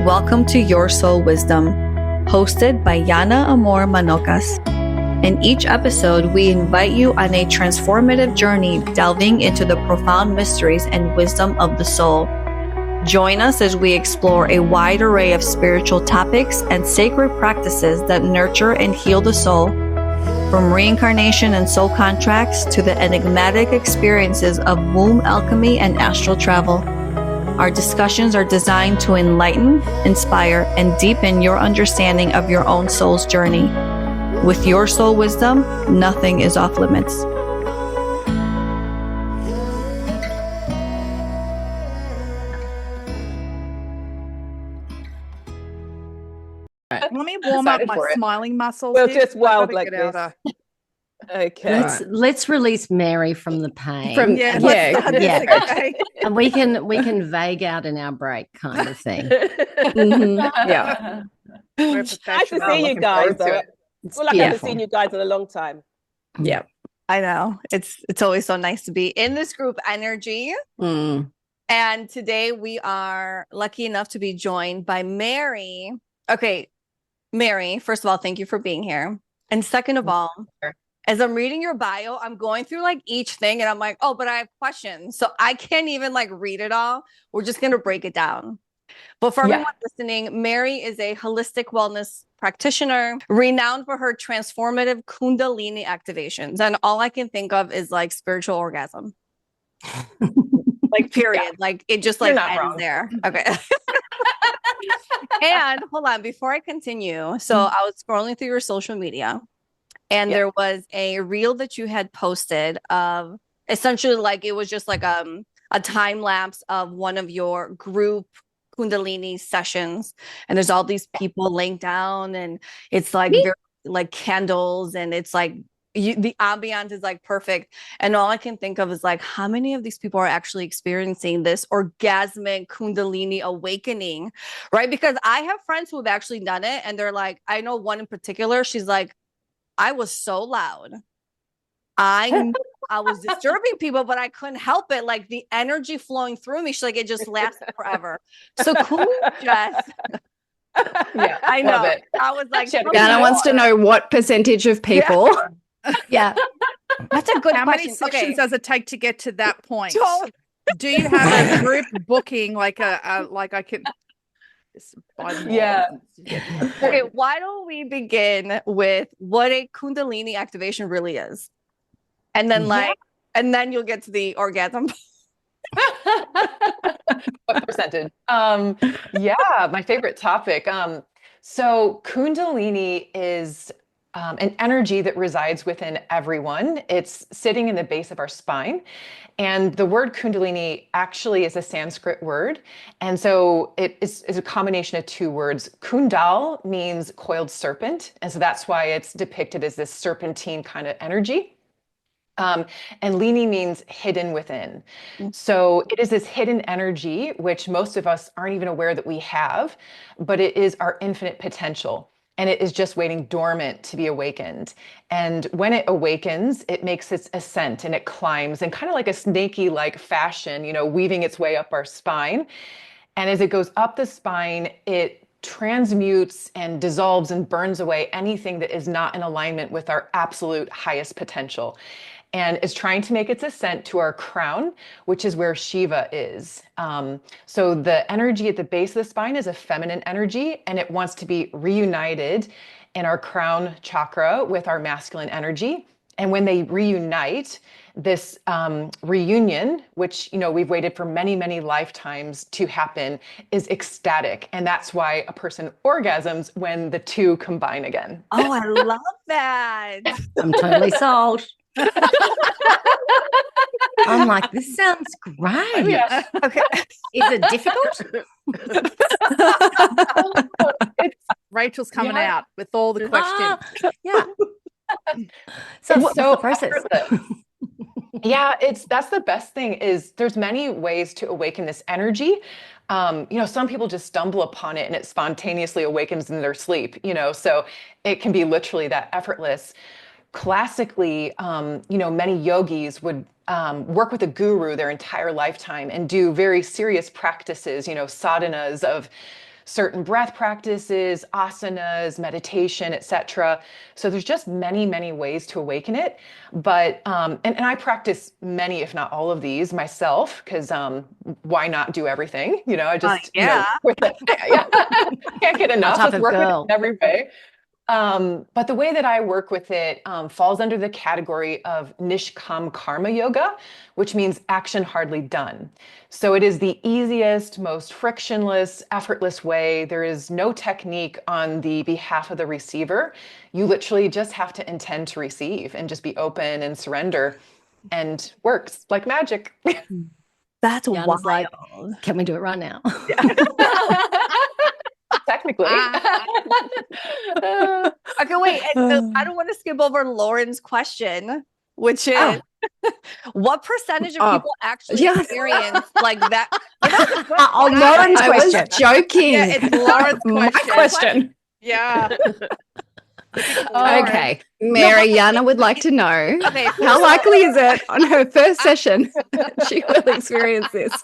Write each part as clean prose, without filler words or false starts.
welcome to Your Soul Wisdom, hosted by Yana Amor Manocas. In each episode, we invite you on a transformative journey delving into the profound mysteries and wisdom of the soul. Join us as we explore a wide array of spiritual topics and sacred practices that nurture and heal the soul, from reincarnation and soul contracts to the enigmatic experiences of womb alchemy and astral travel. Our discussions are designed to enlighten, inspire, and deepen your understanding of your own soul's journey. With Your Soul Wisdom, nothing is off limits. Let me warm up my smiling muscles. We'll just wild like this. Okay. Let's release Mary from the pain. And we can vague out in our break kind of thing. Yeah. Nice to see you guys. It's like I haven't seen you guys in a long time. Yeah. I know. It's always so nice to be in this group energy. And today we are lucky enough to be joined by Mary. Okay, Mary, first of all, thank you for being here. And second of all, as I'm reading your bio, I'm going through like each thing and I'm like, oh, but I have questions. So I can't even like read it all. We're just going to break it down. But for everyone listening, Mary is a holistic wellness practitioner, renowned for her transformative Kundalini activations. And all I can think of is like spiritual orgasm. Like, period. Yeah. Like it just like ends there. Okay. And hold on, before I continue. So I was scrolling through your social media and there was a reel that you had posted of essentially like, it was just like a time lapse of one of your group Kundalini sessions. And there's all these people laying down and it's like very, like candles and it's like the ambiance is like perfect. And all I can think of is like, how many of these people are actually experiencing this orgasmic Kundalini awakening, right? Because I have friends who have actually done it. And they're like, I know one in particular, she's like, I was so loud. I was disturbing people, but I couldn't help it. Like the energy flowing through me, she's like, it just lasted forever. So cool, Jess. Yeah, I know. It. I was like, Dana wants to know what percentage of people. Yeah. That's a good How question. Many sessions does it take to get to that point? Do you have a group booking like I can Okay, why don't we begin with what a Kundalini activation really is? And then and then you'll get to the orgasm. What percentage? My favorite topic. So Kundalini is an energy that resides within everyone. It's sitting in the base of our spine. And the word Kundalini actually is a Sanskrit word. And so it is a combination of two words. Kundal means coiled serpent. And so that's why it's depicted as this serpentine kind of energy. And Lini means hidden within. So it is this hidden energy, which most of us aren't even aware that we have, but it is our infinite potential. And it is just waiting dormant to be awakened. And when it awakens, it makes its ascent and it climbs in kind of like a snaky like fashion, weaving its way up our spine. And as it goes up the spine, it transmutes and dissolves and burns away anything that is not in alignment with our absolute highest potential. And is trying to make its ascent to our crown, which is where Shiva is. So the energy at the base of the spine is a feminine energy, and it wants to be reunited in our crown chakra with our masculine energy. And when they reunite, this reunion, which we've waited for many, many lifetimes to happen, is ecstatic. And that's why a person orgasms when the two combine again. Oh, I love that. I'm totally sold. I'm like, this sounds great. Yeah. Okay. Is it difficult? Rachel's coming out with all the questions. So what's the process? That's the best thing is there's many ways to awaken this energy. Some people just stumble upon it and it spontaneously awakens in their sleep, so it can be literally that effortless. Classically, many yogis would work with a guru their entire lifetime and do very serious practices, sadhanas of certain breath practices, asanas, meditation, etc. So there's just many, many ways to awaken it. But and I practice many, if not all of these myself, because why not do everything? I just with it, can't get enough. Let's work with it in every way. But the way that I work with it falls under the category of Nishkam Karma Yoga, which means action hardly done. So it is the easiest, most frictionless, effortless way. There is no technique on the behalf of the receiver. You literally just have to intend to receive and just be open and surrender, and works like magic. That's Jana's wild. Like, can we do it right now? Technically. Okay, wait. I don't want to skip over Lauren's question, which is what percentage of people actually experience like that? Lauren's question. I was joking. Yeah, it's Lauren's My question. Yeah. Okay. Mary, Jana would like to know how likely is it on her first session she will experience this?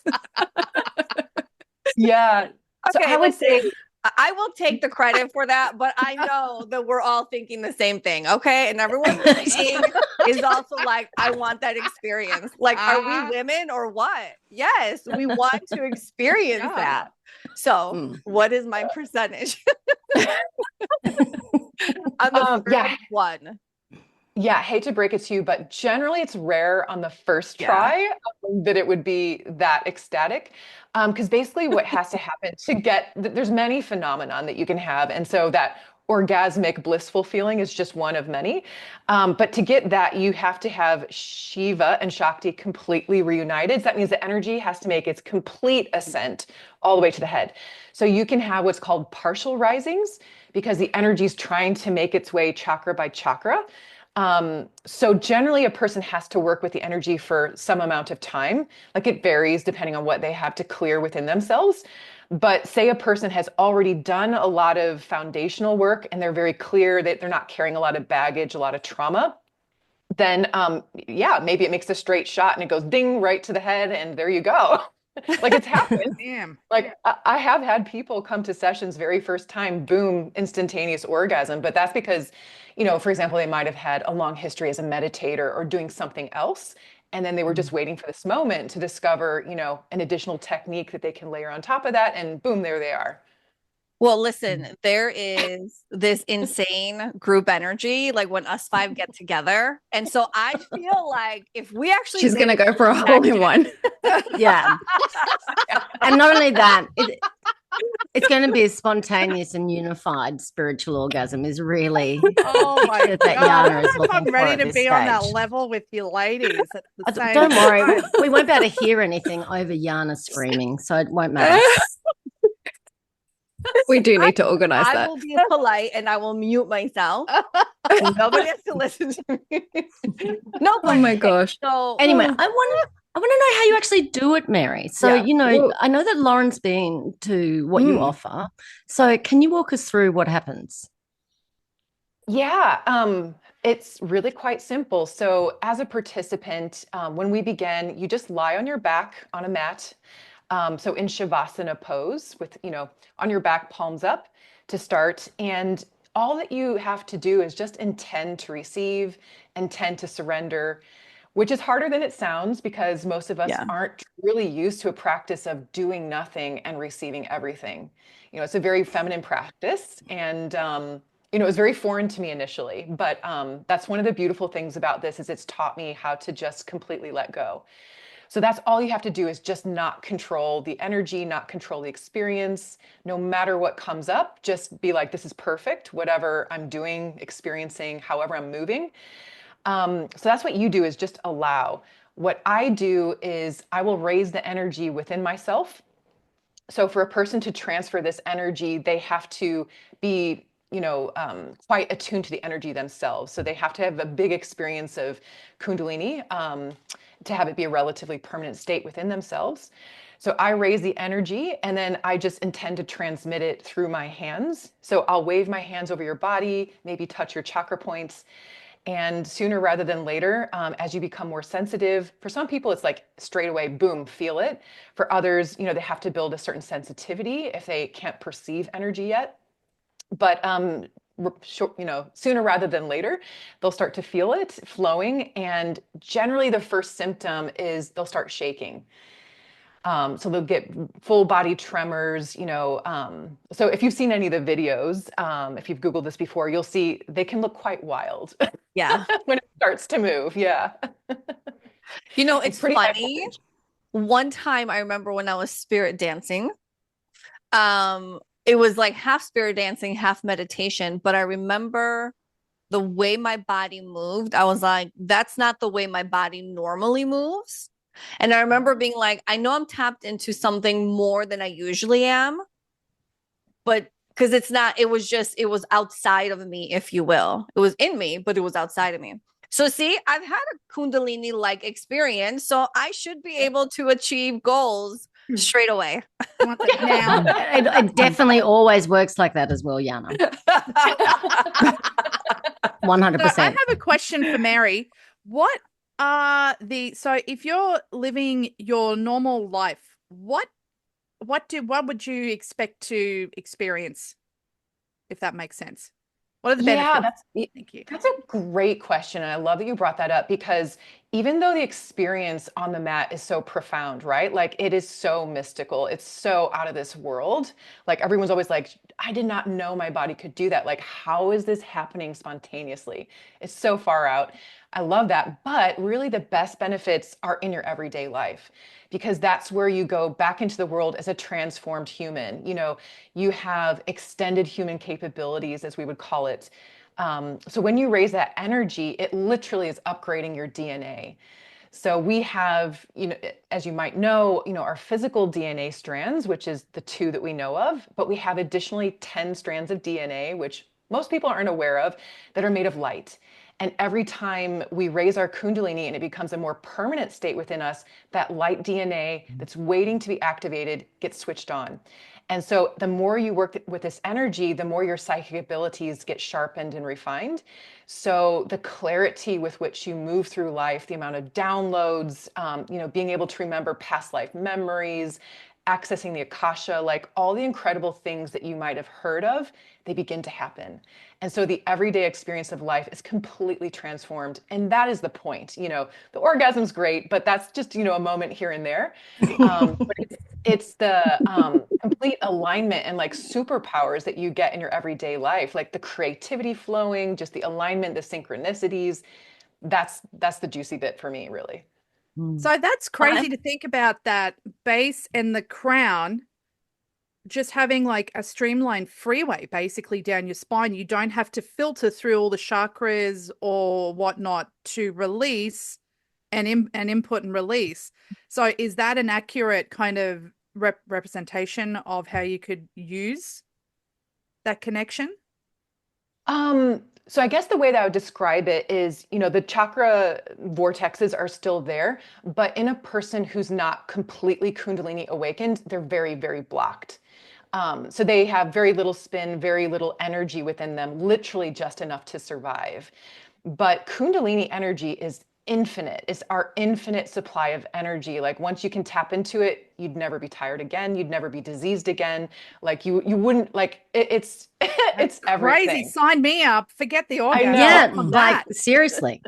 Yeah. So Okay, I would say I will take the credit for that, but I know that we're all thinking the same thing, okay? And everyone listening is also like, I want that experience. Like, are we women or what? Yes, we want to experience that. So, what is my percentage? On the first one. Yeah, hate to break it to you, but generally it's rare on the first try that it would be that ecstatic. Because basically what has to happen to there's many phenomenon that you can have. And so that orgasmic blissful feeling is just one of many. But to get that, you have to have Shiva and Shakti completely reunited. So that means the energy has to make its complete ascent all the way to the head. So you can have what's called partial risings because the energy is trying to make its way chakra by chakra. So generally a person has to work with the energy for some amount of time. Like it varies depending on what they have to clear within themselves. But say a person has already done a lot of foundational work and they're very clear that they're not carrying a lot of baggage, a lot of trauma, then maybe it makes a straight shot and it goes ding right to the head and there you go. Like it's happened. Damn. Like I have had people come to sessions very first time, boom, instantaneous orgasm. But that's because, for example, they might have had a long history as a meditator or doing something else. And then they were just waiting for this moment to discover, an additional technique that they can layer on top of that. And boom, there they are. Well, listen, there is this insane group energy, like when us five get together. And so I feel like if we actually she's going to go for a hole in one. Yeah. And not only that, it's going to be a spontaneous and unified spiritual orgasm is really my that Jana is looking I'm ready to be stage. on that level with you ladies at the same Don't worry, time. we won't be able to hear anything over Jana screaming, so it won't matter. We do need to organize that. I will be polite and I will mute myself. Nobody has to listen to me. No, oh my gosh. So anyway, I want to know how you actually do it, Mary. So, I know that Lauren's been to what you offer. So can you walk us through what happens? Yeah, it's really quite simple. So as a participant, when we begin, you just lie on your back on a mat. So in Shavasana pose with, on your back, palms up to start. And all that you have to do is just intend to receive, intend to surrender, which is harder than it sounds because most of us aren't really used to a practice of doing nothing and receiving everything. It's a very feminine practice and, it was very foreign to me initially, but that's one of the beautiful things about this is it's taught me how to just completely let go. So that's all you have to do is just not control the energy, not control the experience. No matter what comes up, just be like, this is perfect, whatever I'm doing, experiencing, however I'm moving. So that's what you do is just allow. What I do is I will raise the energy within myself. So for a person to transfer this energy, they have to be quite attuned to the energy themselves. So they have to have a big experience of Kundalini to have it be a relatively permanent state within themselves. So I raise the energy and then I just intend to transmit it through my hands. So I'll wave my hands over your body, maybe touch your chakra points. And sooner rather than later, as you become more sensitive, for some people, it's like straight away, boom, feel it. For others, they have to build a certain sensitivity if they can't perceive energy yet. But sooner rather than later, they'll start to feel it flowing. And generally the first symptom is they'll start shaking. So they'll get full body tremors, so if you've seen any of the videos, if you've Googled this before, you'll see they can look quite wild. Yeah. When it starts to move. Yeah. It's pretty funny. One time I remember when I was spirit dancing, it was like half spirit dancing, half meditation, but I remember the way my body moved. I was like, that's not the way my body normally moves. And I remember being like, I know I'm tapped into something more than I usually am, but because it was outside of me, if you will. It was in me, but it was outside of me. So see, I've had a Kundalini-like experience, so I should be able to achieve goals straight away. Now, it definitely always works like that as well, Yana. 100%. So I have a question for Mary. So if you're living your normal life, what would you expect to experience, if that makes sense? What are the benefits? Thank you. That's a great question. And I love that you brought that up, because even though the experience on the mat is so profound, right? Like, it is so mystical. It's so out of this world. Like, everyone's always like, I did not know my body could do that. Like, how is this happening spontaneously? It's so far out. I love that. But really the best benefits are in your everyday life, because that's where you go back into the world as a transformed human. You have extended human capabilities, as we would call it. So when you raise that energy, it literally is upgrading your DNA. So we have, as you might know, our physical DNA strands, which is the 2 that we know of, but we have additionally 10 strands of DNA, which most people aren't aware of, that are made of light. And every time we raise our Kundalini and it becomes a more permanent state within us, that light DNA that's waiting to be activated gets switched on. And so the more you work with this energy, the more your psychic abilities get sharpened and refined. So the clarity with which you move through life, the amount of downloads, being able to remember past life memories, accessing the Akasha, like all the incredible things that you might have heard of, they begin to happen. And so the everyday experience of life is completely transformed. And that is the point. The orgasm's great, but that's just, a moment here and there. But it's the complete alignment and like superpowers that you get in your everyday life, like the creativity flowing, just the alignment, the synchronicities. That's the juicy bit for me, really. So that's crazy to think about, that base and the crown just having like a streamlined freeway basically down your spine. You don't have to filter through all the chakras or whatnot to release and input and release. So is that an accurate kind of representation of how you could use that connection? So I guess the way that I would describe it is, the chakra vortexes are still there, but in a person who's not completely Kundalini awakened, they're very, very blocked. So they have very little spin, very little energy within them, literally just enough to survive. But Kundalini energy is infinite. It's our infinite supply of energy. Like, once you can tap into it, you'd never be tired again. You'd never be diseased again. Like, you wouldn't, like, it's it's everything. Crazy. Sign me up. Forget the orgasm. Yeah, like, seriously.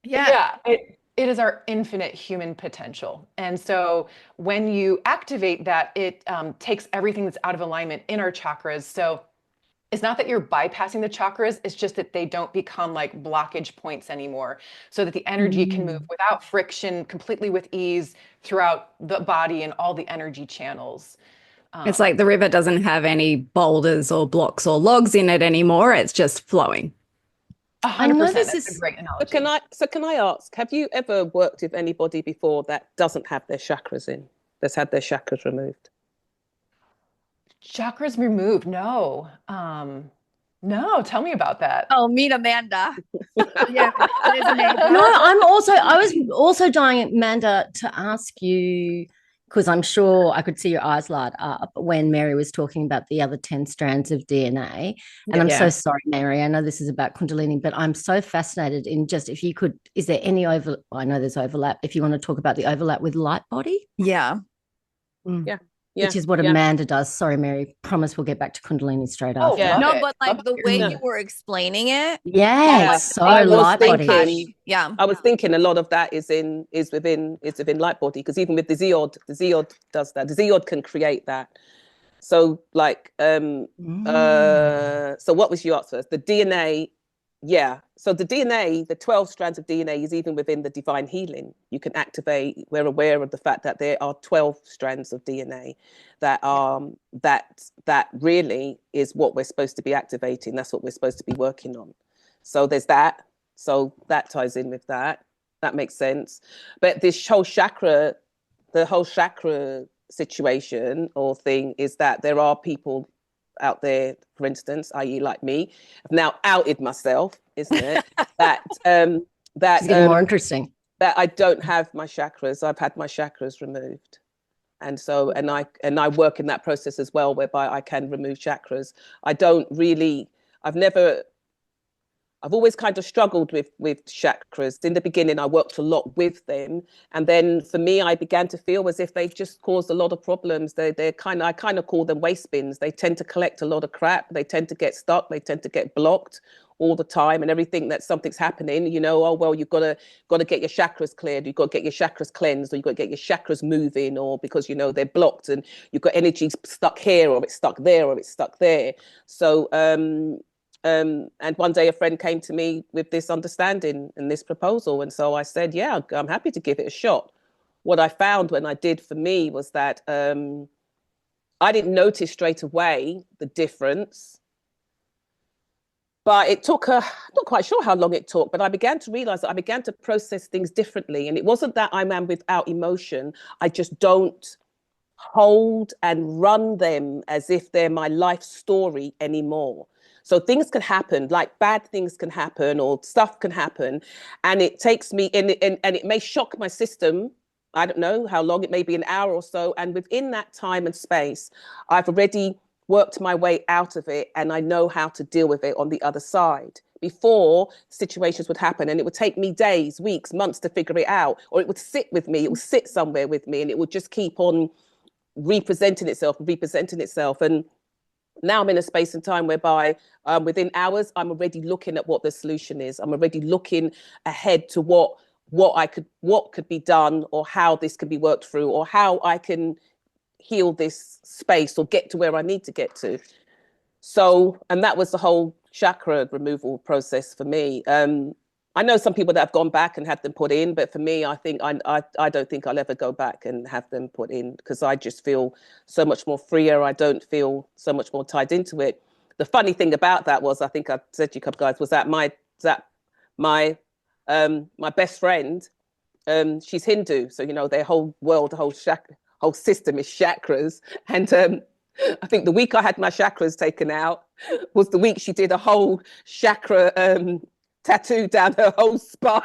Yeah. It is our infinite human potential. And so when you activate that, it takes everything that's out of alignment in our chakras. So it's not that you're bypassing the chakras, it's just that they don't become like blockage points anymore, so that the energy can move without friction, completely with ease throughout the body and all the energy channels. It's like the river doesn't have any boulders or blocks or logs in it anymore. It's just flowing. 100%. That's a great analogy. So can I ask, have you ever worked with anybody before that doesn't have their chakras in, that's had their chakras removed? Chakras removed? No. No, tell me about that. Oh, meet Amanda. Yeah, it is Amanda. No, I was also dying, Amanda, to ask you, because I'm sure I could see your eyes light up when Mary was talking about the other 10 strands of DNA. And I'm so sorry, Mary. I know this is about Kundalini, but I'm so fascinated in just if you could, is there any overlap? I know there's overlap. If you want to talk about the overlap with Lightbody. Yeah. Yeah. Which is what Amanda does. Sorry, Mary. Promise we'll get back to Kundalini straight after. Yeah. No, but like the way you were explaining it. So Lightbody. I was thinking a lot of that is within Lightbody, because even with the Zeod does that. The Zeod can create that. So like so what was you asked first? The DNA. Yeah. So the DNA, the 12 strands of DNA is even within the divine healing. You can activate, we're aware of the fact that there are 12 strands of DNA that that really is what we're supposed to be activating. That's what we're supposed to be working on. So there's that. So that ties in with that. That makes sense. But this whole chakra, the whole chakra situation or thing is that there are people out there, for instance, i.e. like me, I've now outed myself, isn't it? that it's getting more interesting. That I don't have my chakras. I've had my chakras removed. And so and I work in that process as well, whereby I can remove chakras. I've always kind of struggled with chakras. In the beginning, I worked a lot with them. And then for me, I began to feel as if they just caused a lot of problems. I kind of call them waste bins. They tend to collect a lot of crap. They tend to get stuck. They tend to get blocked all the time, and everything that something's happening, oh, well, you've got to get your chakras cleared. You've got to get your chakras cleansed, or you've got to get your chakras moving, or because, they're blocked and you've got energy stuck here, or it's stuck there, or it's stuck there. So, and one day a friend came to me with this understanding and this proposal. And so I said, yeah, I'm happy to give it a shot. What I found when I did for me was that I didn't notice straight away the difference. But it took, I'm not quite sure how long it took, but I began to realize that I began to process things differently. And it wasn't that I'm without emotion. I just don't hold and run them as if they're my life story anymore. So things can happen, like bad things can happen or stuff can happen. And it takes me in, and it may shock my system. I don't know how long, it may be an hour or so. And within that time and space, I've already worked my way out of it, and I know how to deal with it on the other side. Before, situations would happen and it would take me days, weeks, months to figure it out, or it would sit with me, it would sit somewhere with me, and it would just keep on representing itself. And now I'm in a space and time whereby within hours, I'm already looking at what the solution is. I'm already looking ahead to what could be done, or how this could be worked through, or how I can heal this space or get to where I need to get to. So, and that was the whole chakra removal process for me. I know some people that have gone back and had them put in, but for me, I think I don't think I'll ever go back and have them put in, because I just feel so much more freer. I don't feel so much more tied into it. The funny thing about that was, I think I said to you guys, was that my best friend, she's Hindu, so their whole world, the whole system is chakras, and I think the week I had my chakras taken out was the week she did a whole chakra tattoo down her whole spine.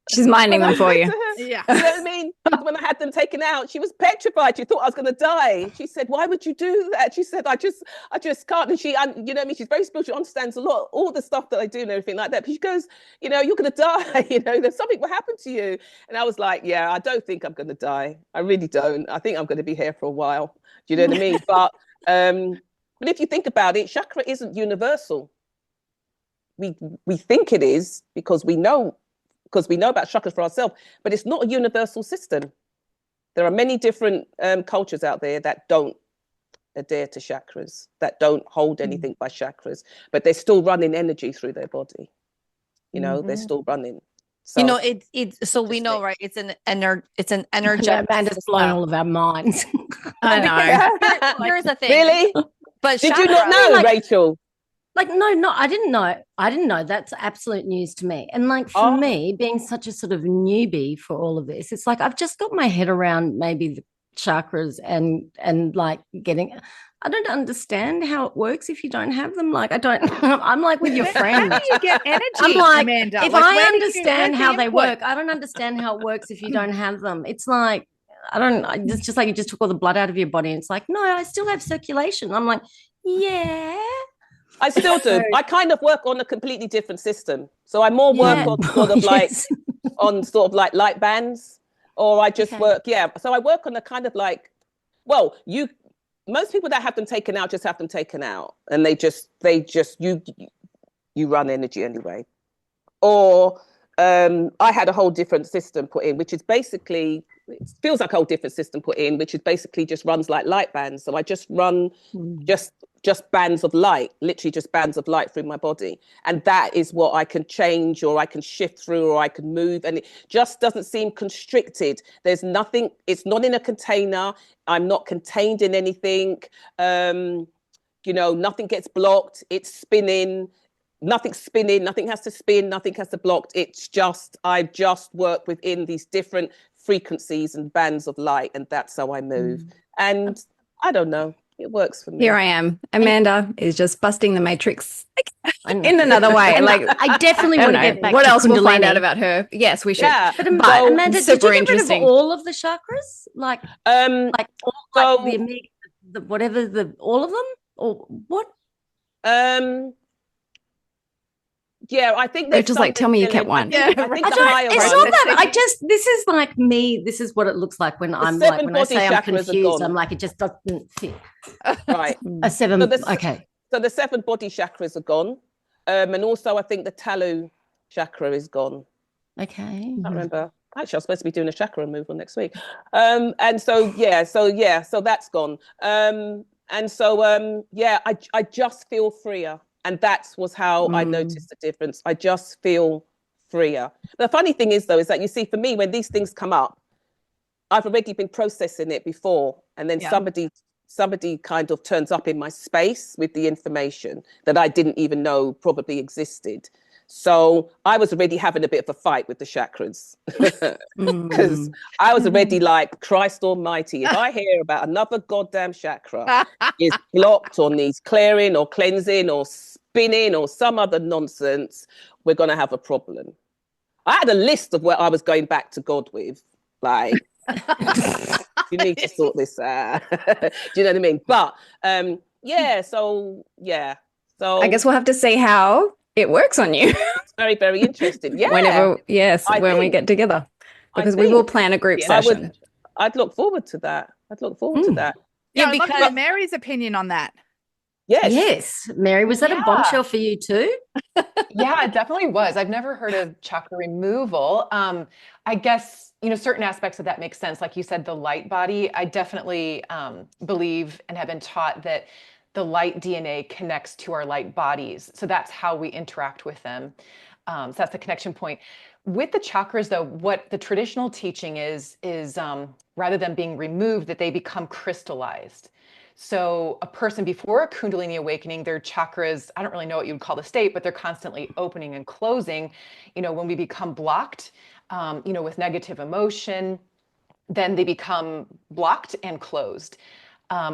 She's minding them for you. Yeah. You know what I mean? When I had them taken out, she was petrified. She thought I was going to die. She said, "Why would you do that?" She said, I just can't. And you know what I mean? She's very spiritual, understands a lot, all the stuff that I do and everything like that. But she goes, you're going to die. There's something will happen to you. And I was like, yeah, I don't think I'm going to die. I really don't. I think I'm going to be here for a while. Do you know what I mean? But if you think about it, chakra isn't universal. We think it is because we know about chakras for ourselves, but it's not a universal system. There are many different cultures out there that don't adhere to chakras, that don't hold anything by chakras, but they're still running energy through their body. They're still running. So, so we know, right? It's an energetic. Amanda's blown all of our minds. I know. Here's the thing. Really? But did you not know, Rachel? No, I didn't know. That's absolute news to me. And for me, being such a sort of newbie for all of this, it's like I've just got my head around maybe chakras and like getting. I don't understand how it works if you don't have them. Like, I don't, I'm like with your friend. How do you get energy, I'm like, Amanda? if Like, I where's understand the how they input? work, I don't understand how it works if you don't have them. It's like, it's just like you just took all the blood out of your body. And it's like, no, I still have circulation. I'm like, yeah. I still do. I kind of work on a completely different system. So I more work on sort of like, on sort of like light bands, or I just work, So I work on a kind of like, well, most people that have them taken out just have them taken out, and they just you run energy anyway. Or I had a whole different system put in, which is basically, it feels like a whole different system put in, which is basically just runs like light bands. So I just run just bands of light, literally just bands of light through my body. And that is what I can change, or I can shift through, or I can move. And it just doesn't seem constricted. There's nothing, it's not in a container. I'm not contained in anything. Nothing gets blocked. It's spinning. Nothing's spinning. Nothing has to spin. Nothing has to block. It's just, I just work within these different frequencies and bands of light. And that's how I move. And I don't know. It works for me. Here I am. Amanda is just busting the matrix in another way. Like, I definitely want to get back what to else Kundalini. We'll find out about her. Yes, we should. Yeah. But Amanda, did you get rid of all of the chakras? Like all, all of them? Or what? Yeah, I think Rachel's like, tell me you kept one. Yeah, I think the higher one. It's not that. This is like me. This is what it looks like when I'm like, when I say I'm confused, I'm like, it just doesn't fit. Right. A seven. Okay. So the 7 body chakras are gone. And also I think the talu chakra is gone. Okay. I can't remember. Actually, I was supposed to be doing a chakra removal next week. So that's gone. I just feel freer. And that was how I noticed the difference. I just feel freer. The funny thing is, though, is that you see, for me, when these things come up, I've already been processing it before. And then somebody kind of turns up in my space with the information that I didn't even know probably existed. So I was already having a bit of a fight with the chakras, because I was already like, Christ almighty, if I hear about another goddamn chakra is blocked or needs clearing or cleansing or spinning or some other nonsense, we're going to have a problem. I had a list of what I was going back to God with, like, you need to sort this out. Do you know what I mean? But so I guess we'll have to see how it works on you. It's very, very interesting. Yeah. When we get together, because we will plan a group session. I'd look forward to that. Yeah, because Mary's opinion on that. Yes. Mary, was that a bombshell for you too? Yeah, it definitely was. I've never heard of chakra removal. I guess, certain aspects of that make sense. Like you said, the light body, I definitely believe and have been taught that the light DNA connects to our light bodies. So that's how we interact with them. So that's the connection point. With the chakras, though, what the traditional teaching is rather than being removed, that they become crystallized. So a person before a Kundalini awakening, their chakras, I don't really know what you would call the state, but they're constantly opening and closing. When we become blocked, with negative emotion, then they become blocked and closed.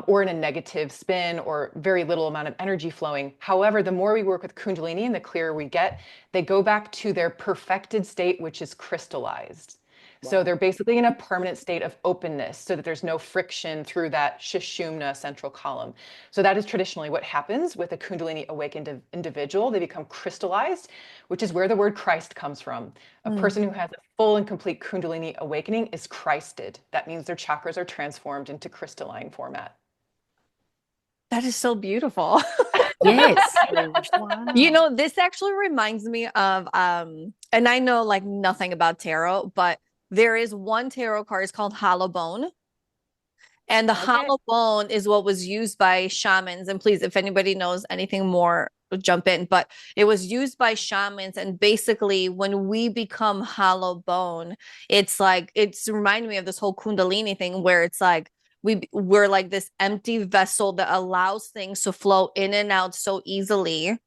Or in a negative spin or very little amount of energy flowing. However, the more we work with Kundalini and the clearer we get, they go back to their perfected state, which is crystallized. Wow. So they're basically in a permanent state of openness so that there's no friction through that Sushumna central column. So that is traditionally what happens with a Kundalini awakened individual. They become crystallized, which is where the word Christ comes from. A person who has a full and complete Kundalini awakening is Christed. That means their chakras are transformed into crystalline format. That is so beautiful. Yes. Wow. This actually reminds me of, and I know like nothing about tarot, but there is one tarot card, it's called Hollow Bone. And the hollow bone is what was used by shamans. And please, if anybody knows anything more, jump in. But it was used by shamans. And basically, when we become hollow bone, it's reminding me of this whole Kundalini thing where it's like, we're like this empty vessel that allows things to flow in and out so easily.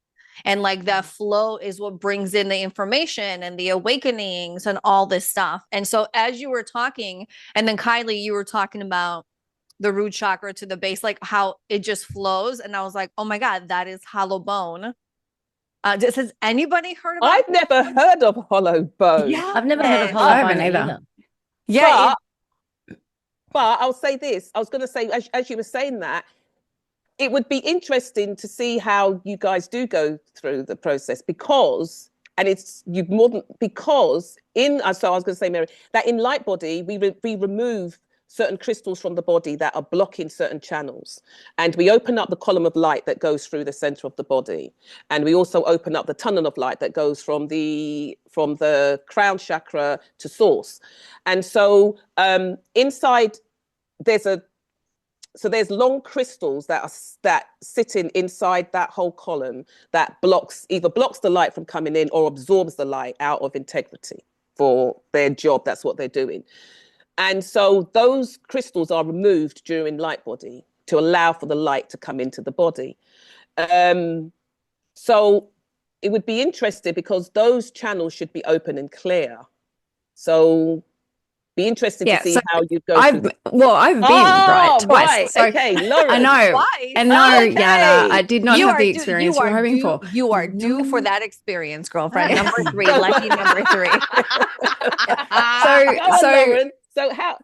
And like that flow is what brings in the information and the awakenings and all this stuff. And so as you were talking, and then Kylie, you were talking about the root chakra to the base, like how it just flows. And I was like, oh my God, that is hollow bone. Has anybody heard about I've never heard of hollow bone. Yeah, I've never heard of hollow bone either. Yeah. But I'll say this. I was going to say, as you were saying that, it would be interesting to see how you guys do go through the process, because, and it's you more than because in, so I was going to say, Mary, that in Lightbody, we remove certain crystals from the body that are blocking certain channels. And we open up the column of light that goes through the center of the body. And we also open up the tunnel of light that goes from the crown chakra to source. And so inside, there's long crystals that sitting inside that whole column that either blocks the light from coming in or absorbs the light out of integrity for their job. That's what they're doing. And so those crystals are removed during Lightbody to allow for the light to come into the body. So it would be interesting because those channels should be open and clear. So be interested to see how you go. I've been right twice. Right. So, okay, Lauren. I know. Twice. And no, Okay. Yana, I did not have the experience you were hoping for. You are due for that experience, girlfriend. Number 3, lucky number 3. So how?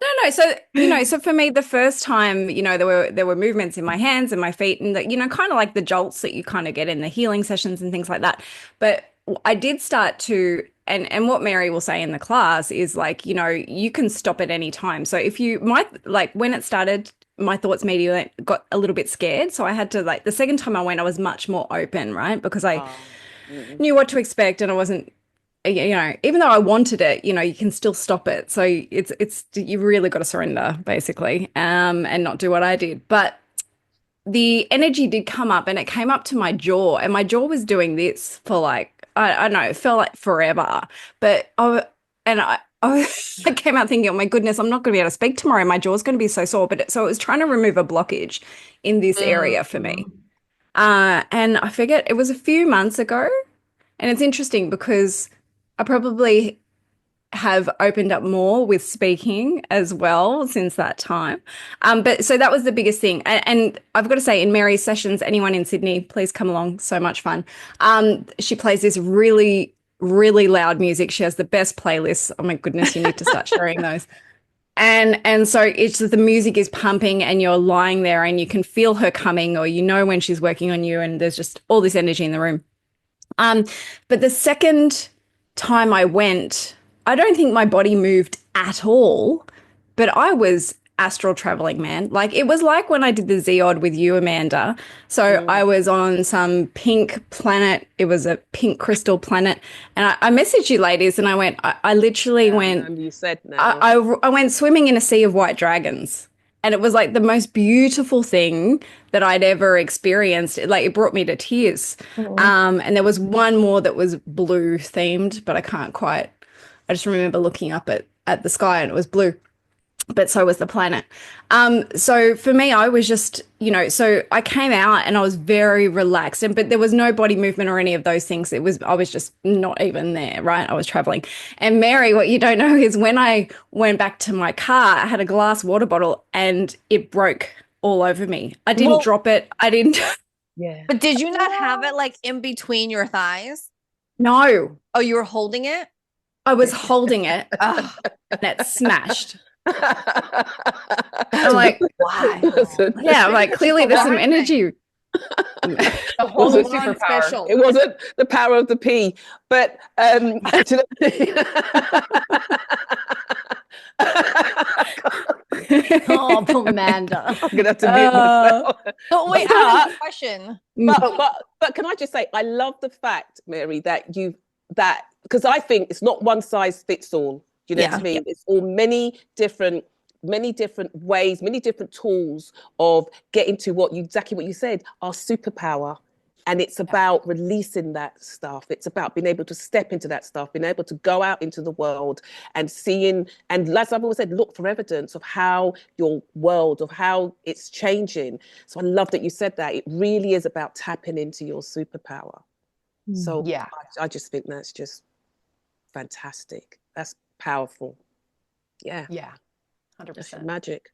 No. So for me, the first time, there were movements in my hands and my feet, and kind of like the jolts that you kind of get in the healing sessions and things like that. But I did start to, and what Mary will say in the class is like, you can stop at any time. So when it started, my thoughts immediately got a little bit scared. So I had to, the second time I went, I was much more open, right? Because I knew what to expect, and I wasn't, even though I wanted it, you can still stop it. So you really got to surrender basically, and not do what I did. But the energy did come up, and it came up to my jaw, and my jaw was doing this for I don't know, it felt like forever. But I came out thinking, oh my goodness, I'm not going to be able to speak tomorrow. My jaw's going to be so sore. So it was trying to remove a blockage in this area for me. And I forget, it was a few months ago. And it's interesting because I probably have opened up more with speaking as well since that time. But so that was the biggest thing. And I've got to say, in Mary's sessions, anyone in Sydney, please come along. So much fun. She plays this really, really loud music. She has the best playlists. Oh my goodness, you need to start sharing those. And so the music is pumping, and you're lying there and you can feel her coming, or when she's working on you, and there's just all this energy in the room. But the second time I went, I don't think my body moved at all, but I was astral traveling, man. It was like when I did the Zeod with you, Amanda. So I was on some pink planet. It was a pink crystal planet. And I messaged you ladies, and I went, I literally went, you said no. I went swimming in a sea of white dragons. And it was like the most beautiful thing that I'd ever experienced. It brought me to tears. And there was one more that was blue themed, but I just remember looking up at the sky, and it was blue, but so was the planet. So for me, I was just, so I came out and I was very relaxed, but there was no body movement or any of those things. I was just not even there, right? I was traveling. And Mary, what you don't know is when I went back to my car, I had a glass water bottle and it broke all over me. I didn't drop it. I didn't. Yeah. But did you not have it in between your thighs? No. Oh, you were holding it? I was holding it and it smashed. I'm like, why? Yeah, I'm like, clearly there's some energy. A whole new superpower. It wasn't the power of the P, but Oh, poor Amanda. I'm gonna have to mute myself. Oh wait, I have a question. But can I just say, I love the fact, Mary, because I think it's not one size fits all. You know what I mean? It's all many different ways, many different tools of getting to exactly what you said, our superpower. And it's about releasing that stuff. It's about being able to step into that stuff, being able to go out into the world and seeing, and as I've always said, look for evidence of how your world, of how it's changing. So I love that you said that. It really is about tapping into your superpower. So Yeah. I just think that's just fantastic. That's powerful. Yeah, Yeah. that's your 100%. magic.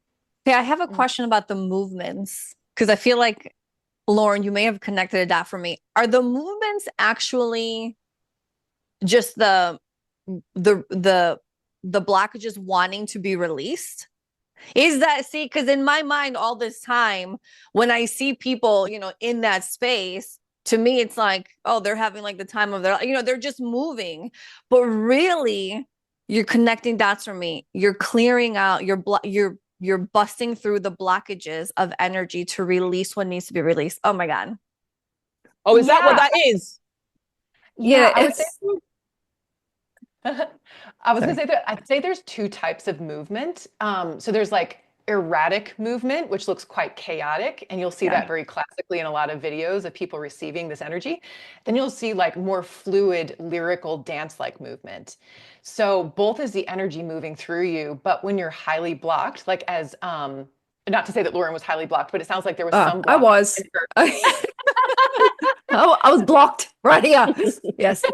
Yeah, I have a question about the movements because I feel like, Lauren, you may have connected that for me. Are the movements actually just the the the blockages wanting to be released? Is that, see, because in my mind all this time when I see people, in that space, to me it's like, oh, they're having like the time of their, they're just moving. But really, you're connecting dots for me. You're clearing out, you're busting through the blockages of energy to release what needs to be released. Oh my God. Oh, is that what Yeah. that is? Yeah, Yeah, I would say it's I was sorry. gonna say that I'd say there's two types of movement. So there's like erratic movement, which looks quite chaotic, and you'll see Yeah. that very classically in a lot of videos of people receiving this energy. Then you'll see like more fluid, lyrical, dance-like movement. So both is the energy moving through you, but when you're highly blocked, like as not to say that Lauren was highly blocked, but it sounds like there was some I block was. in her. Oh, I was blocked right here. Yes.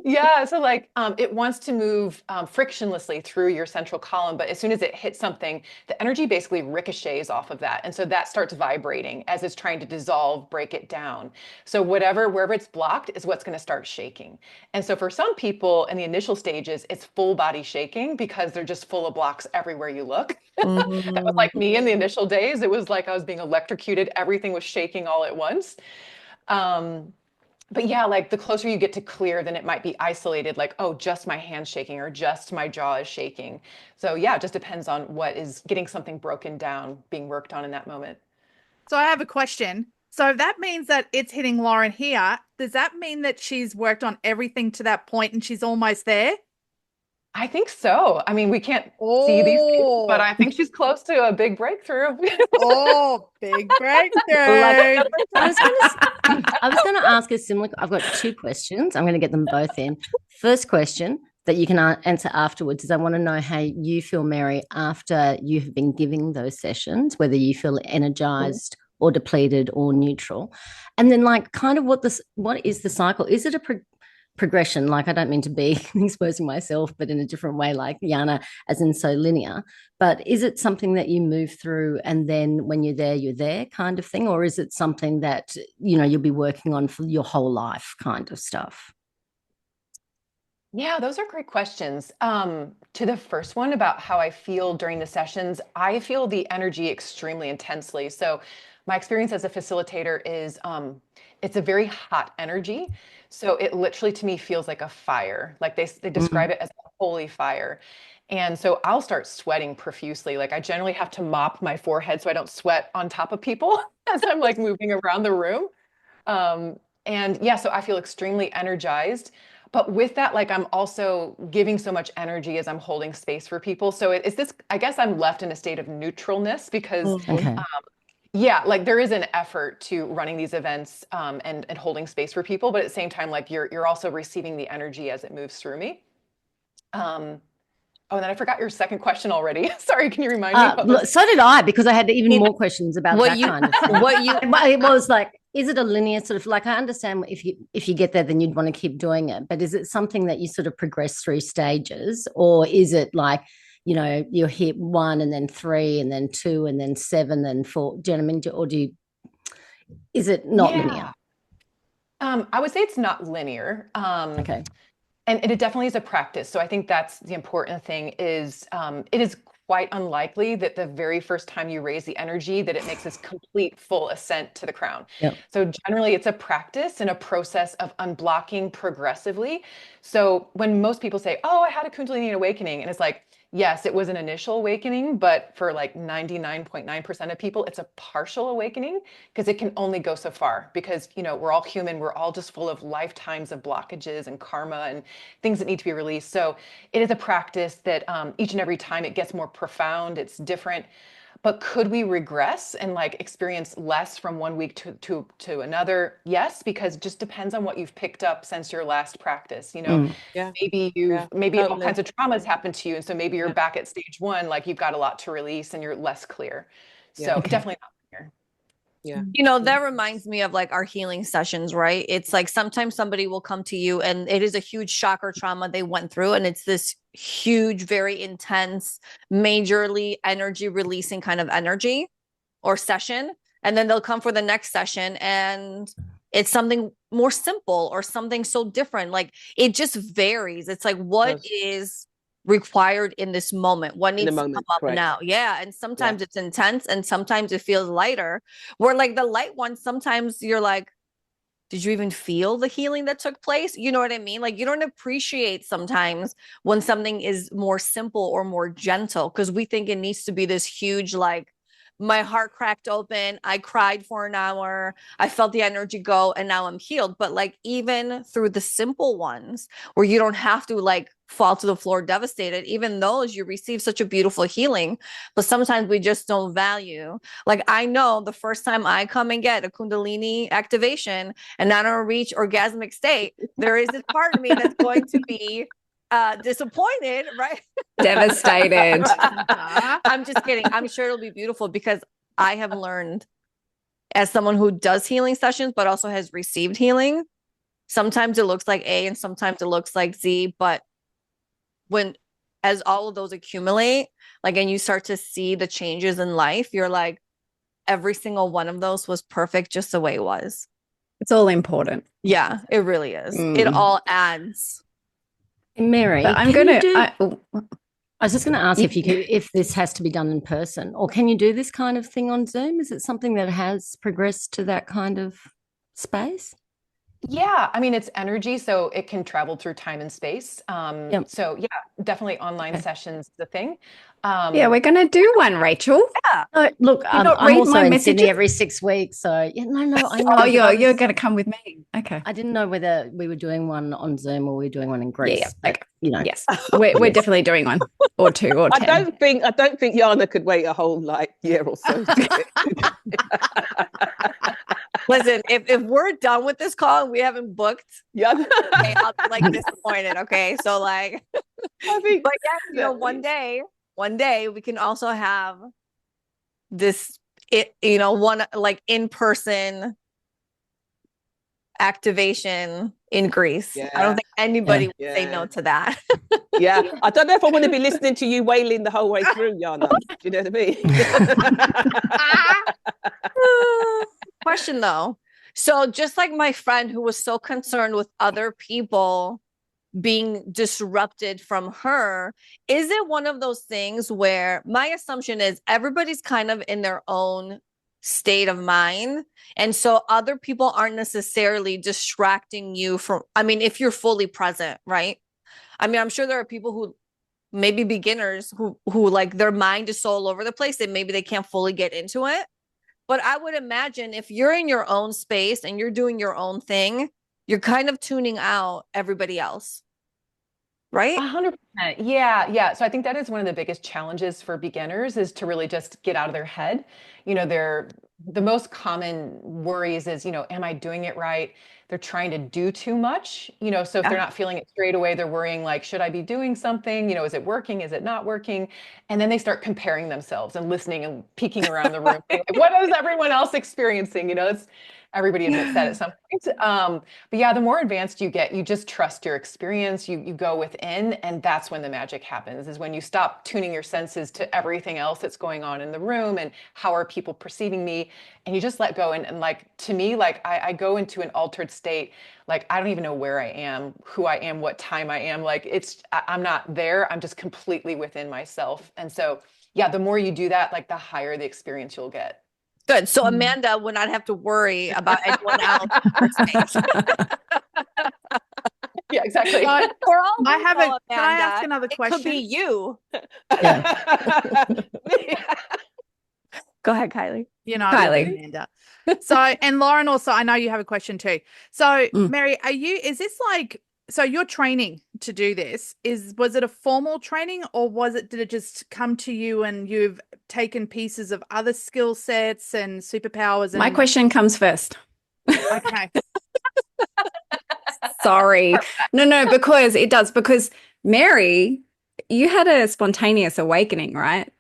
Yeah, so like it wants to move frictionlessly through your central column, but as soon as it hits something, the energy basically ricochets off of that. And so that starts vibrating as it's trying to dissolve, break it down. So wherever it's blocked is what's going to start shaking. And so for some people in the initial stages, it's full body shaking because they're just full of blocks everywhere you look. That was like me in the initial days. It was like I was being electrocuted. Everything was shaking all at once. Um, but yeah, like the closer you get to clear, then it might be isolated, like, oh, just my hand's shaking or just my jaw is shaking. So yeah, it just depends on what is getting something broken down, being worked on in that moment. So I have a question. So if that means that it's hitting Lauren here, does that mean that she's worked on everything to that point and she's almost there? I think so. I mean, we can't see these things, but Oh, I think she's close to a big breakthrough. oh, big Like, breakthrough. I was going to ask a similar. I've got two questions. I'm going to get them both in. First question that you can answer afterwards is I want to know how you feel, Mary, after you have been giving those sessions, whether you feel energized or depleted or neutral, and then like kind of what is the cycle? Is it a progression? Like, I don't mean to be exposing myself, but in a different way, like Yana, as in so linear. But is it something that you move through and then when you're there kind of thing? Or is it something that, you'll be working on for your whole life kind of stuff? Yeah, those are great questions. To the first one about how I feel during the sessions, I feel the energy extremely intensely. So my experience as a facilitator is it's a very hot energy. So it literally to me feels like a fire. Like they describe it as a holy fire. And so I'll start sweating profusely. Like I generally have to mop my forehead so I don't sweat on top of people as I'm like moving around the room. And yeah, so I feel extremely energized. But with that, like I'm also giving so much energy as I'm holding space for people. So it's this, I guess I'm left in a state of neutralness because Okay. yeah, like there is an effort to running these events and holding space for people, but at the same time, like you're also receiving the energy as it moves through me. Um, oh, and then I forgot your second question already. Sorry, can you remind me what was? So did I, because I had even more questions about that kind of thing. It was like, is it a linear sort of, like, I understand if you get there, then you'd want to keep doing it, but is it something that you sort of progress through stages, or is it like, you hit 1 and then 3 and then 2 and then 7 and 4? Do you know what I mean? Or is it not linear? I would say it's not linear. Okay. And it definitely is a practice. So I think that's the important thing is it is quite unlikely that the very first time you raise the energy that it makes this complete full ascent to the crown. Yep. So generally it's a practice and a process of unblocking progressively. So when most people say, oh, I had a Kundalini awakening, and it's like, yes, it was an initial awakening, but for like 99.9% of people, it's a partial awakening because it can only go so far because, we're all human. We're all just full of lifetimes of blockages and karma and things that need to be released. So it is a practice that each and every time it gets more profound, it's different. But could we regress and like experience less from one week to another? Yes, because it just depends on what you've picked up since your last practice. Yeah, Maybe all totally. kinds of traumas happened to you, and so maybe you're back at stage 1, like you've got a lot to release and you're less clear. Yeah. So Okay. definitely not clear. Yeah. You know, that reminds me of like our healing sessions, right? It's like sometimes somebody will come to you and it is a huge shock or trauma they went through. And it's this huge, very intense, majorly energy releasing kind of energy or session. And then they'll come for the next session and it's something more simple or something so different. Like it just varies. It's like, what is required in this moment? What needs to come up now? Yeah. And sometimes it's intense and sometimes it feels lighter. Where like the light ones, sometimes you're like, did you even feel the healing that took place? You know what I mean? Like you don't appreciate sometimes when something is more simple or more gentle because we think it needs to be this huge, like, my heart cracked open. I cried for an hour. I felt the energy go and now I'm healed. But like even through the simple ones where you don't have to like fall to the floor devastated, even those you receive such a beautiful healing. But sometimes we just don't value. Like I know the first time I come and get a Kundalini activation and I don't reach orgasmic state, there is this part of me that's going to be disappointed, right? Devastated. I'm just kidding. I'm sure it'll be beautiful because I have learned as someone who does healing sessions, but also has received healing. Sometimes it looks like A and sometimes it looks like Z, but as all of those accumulate, like, and you start to see the changes in life, you're like, every single one of those was perfect just the way it was. It's all important. Yeah, it really is. It all adds. Mary, but I was just going to ask if this has to be done in person, or can you do this kind of thing on Zoom? Is it something that has progressed to that kind of space? Yeah, I mean, it's energy, so it can travel through time and space. So yeah, definitely online sessions is the thing. Yeah, we're going to do one, Rachel. Yeah. Look, I'm also in Sydney every 6 weeks, so yeah, no, I know. Oh, you're going to come with me. Okay. I didn't know whether we were doing one on Zoom or we were doing one in Greece. Yeah. But, you know, yes, we're definitely doing one or two or 10. I don't think Jana could wait a whole like year or so. Listen, if we're done with this call and we haven't booked, okay, I'll be like disappointed. Okay, so like, but yeah, you know, one day we can also have this, one like in-person activation in Greece. Yeah. I don't think anybody would say no to that. Yeah, I don't know if I want to be listening to you wailing the whole way through, Jana. Do you know what I mean? Question though. So just like my friend who was so concerned with other people being disrupted from her, is it one of those things where my assumption is everybody's kind of in their own state of mind, and so other people aren't necessarily distracting you from, I mean, if you're fully present, right? I mean, I'm sure there are people who maybe beginners who like their mind is so all over the place that maybe they can't fully get into it. But I would imagine if you're in your own space and you're doing your own thing, you're kind of tuning out everybody else, right? 100%. Yeah. So I think that is one of the biggest challenges for beginners is to really just get out of their head. You know, the most common worries is, am I doing it right? They're trying to do too much, so if they're not feeling it straight away, they're worrying like, should I be doing something? Is it working? Is it not working? And then they start comparing themselves and listening and peeking around the room. Like, what is everyone else experiencing? Everybody admits that at some point. But yeah, the more advanced you get, you just trust your experience. You go within, and that's when the magic happens, is when you stop tuning your senses to everything else that's going on in the room and how are people perceiving me, and you just let go. And like, to me, like I go into an altered state. Like, I don't even know where I am, who I am, what time I am. Like, I'm not there. I'm just completely within myself. And so, yeah, the more you do that, like the higher the experience you'll get. Good. So Amanda would not have to worry about anyone else in her space. Yeah, exactly. For all can I ask another question? It could be you. Yeah. Go ahead, Kylie. Kylie. Amanda. So, and Lauren also, I know you have a question too. So, Mary, is this like, so you're training to do this, was it a formal training, or did it just come to you and you've taken pieces of other skill sets and superpowers? My question comes first. Okay. Sorry. No, because Mary, you had a spontaneous awakening, right?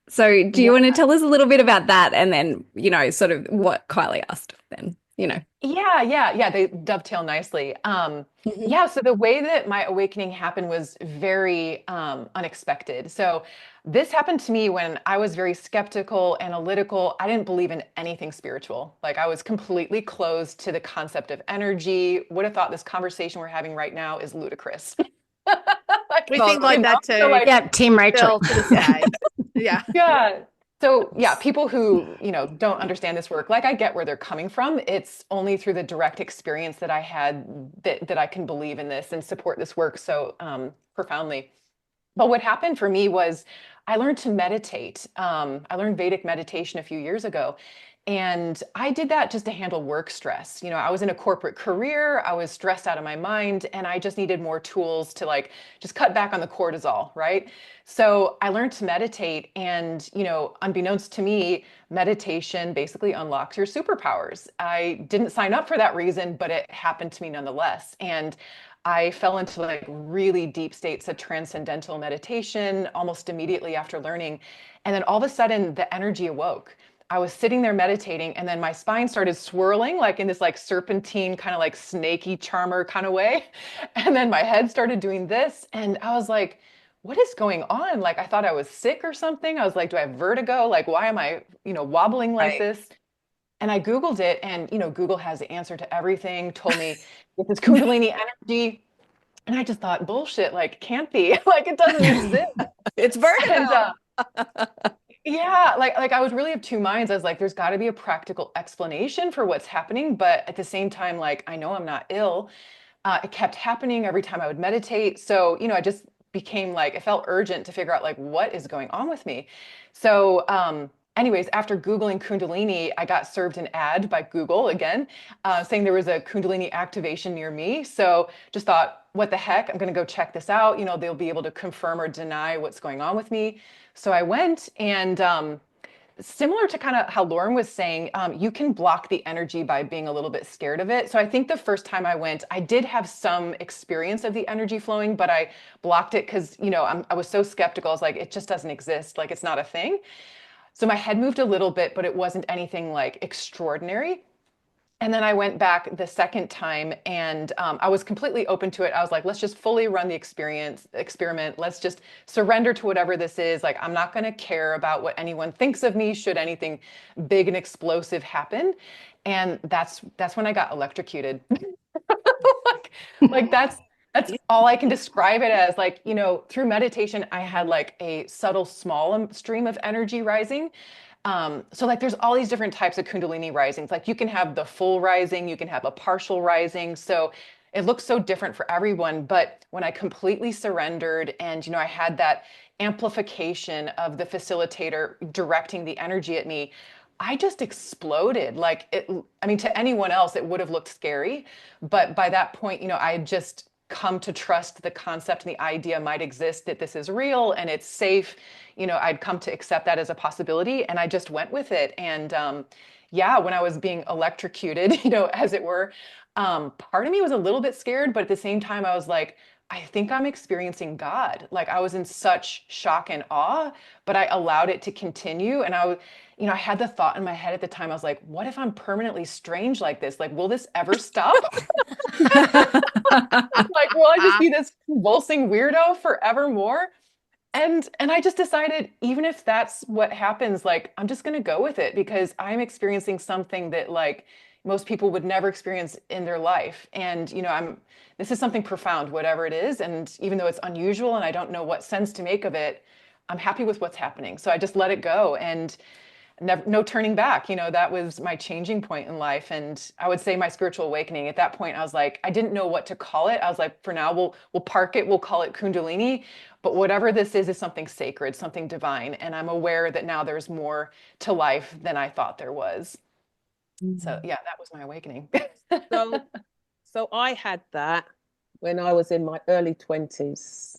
So do you want to tell us a little bit about that and then, sort of what Kylie asked then, Yeah. They dovetail nicely. Yeah, so the way that my awakening happened was very unexpected. So this happened to me when I was very skeptical, analytical. I didn't believe in anything spiritual. Like I was completely closed to the concept of energy. Would have thought this conversation we're having right now is ludicrous. We think like that too. So like, Yeah, Team Rachel. Still to this day. Yeah. yeah. So yeah, people who, don't understand this work, like I get where they're coming from. It's only through the direct experience that I had that I can believe in this and support this work so profoundly. But what happened for me was I learned to meditate. I learned Vedic meditation a few years ago. And I did that just to handle work stress. I was in a corporate career, I was stressed out of my mind, and I just needed more tools to like just cut back on the cortisol, right? So I learned to meditate, and unbeknownst to me, meditation basically unlocks your superpowers. I didn't sign up for that reason, but it happened to me nonetheless. And I fell into like really deep states of transcendental meditation almost immediately after learning. And then all of a sudden the energy awoke. I was sitting there meditating and then my spine started swirling like in this like serpentine kind of like snaky charmer kind of way. And then my head started doing this and I was like, what is going on? Like I thought I was sick or something. I was like, do I have vertigo? Like why am I, wobbling like this? And I Googled it and, Google has the answer to everything, told me this is Kundalini energy. And I just thought, bullshit, like can't be, like it doesn't exist. It's vertigo. And, yeah, like I was really of two minds. I was like, there's got to be a practical explanation for what's happening, but at the same time, like I know I'm not ill. It kept happening every time I would meditate. So, I just became like, it felt urgent to figure out like what is going on with me. So, anyways, after Googling Kundalini, I got served an ad by Google again, saying there was a Kundalini activation near me. So just thought, what the heck? I'm going to go check this out. They'll be able to confirm or deny what's going on with me. So I went and similar to kind of how Lauren was saying, you can block the energy by being a little bit scared of it. So I think the first time I went, I did have some experience of the energy flowing, but I blocked it because, I was so skeptical. I was like, it just doesn't exist. Like it's not a thing. So my head moved a little bit, but it wasn't anything like extraordinary. And then I went back the second time and I was completely open to it. I was like, let's just fully run the experiment. Let's just surrender to whatever this is. Like, I'm not going to care about what anyone thinks of me should anything big and explosive happen. And that's when I got electrocuted. like that's all I can describe it as. Like, through meditation, I had like a subtle, small stream of energy rising. So like there's all these different types of Kundalini risings. Like you can have the full rising, you can have a partial rising. So it looks so different for everyone. But when I completely surrendered and, I had that amplification of the facilitator directing the energy at me, I just exploded. Like to anyone else, it would have looked scary. But by that point, I had just come to trust the concept and the idea might exist that this is real and it's safe. I'd come to accept that as a possibility and I just went with it. And when I was being electrocuted, as it were, part of me was a little bit scared, but at the same time, I was like, I think I'm experiencing God. Like I was in such shock and awe, but I allowed it to continue. And I had the thought in my head at the time, I was like, what if I'm permanently strange like this? Like, will this ever stop? Like, will I just be this convulsing weirdo forevermore? And I just decided, even if that's what happens, like, I'm just going to go with it because I'm experiencing something that like most people would never experience in their life. And, this is something profound, whatever it is. And even though it's unusual and I don't know what sense to make of it, I'm happy with what's happening. So I just let it go and no turning back. That was my changing point in life. And I would say my spiritual awakening at that point, I was like, I didn't know what to call it. I was like, for now, we'll park it. We'll call it Kundalini, but whatever this is something sacred, something divine. And I'm aware that now there's more to life than I thought there was. Mm-hmm. So yeah, that was my awakening. So I had that when I was in my early 20s.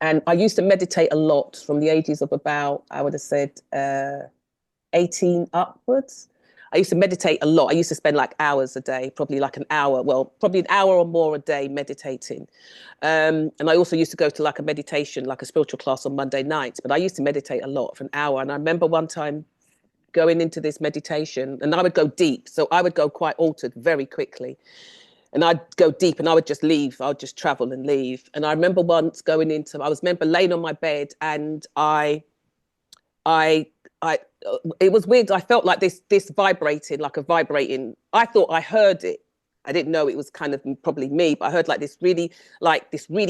And I used to meditate a lot from the ages of about, I would have said, 18 upwards. I used to meditate a lot. I used to spend like hours a day, probably like an hour, well, probably an hour or more a day meditating. And I also used to go to like a meditation, like a spiritual class on Monday nights, but I used to meditate a lot for an hour. And I remember one time going into this meditation, and I would go deep. So I would go quite altered very quickly. And I'd go deep and I would just leave. I would just travel and leave. And I remember once going into, I remember laying on my bed, and I, it was weird. I felt like this vibrating, like a vibrating. I thought I heard it. I didn't know it was kind of probably me, but I heard like this really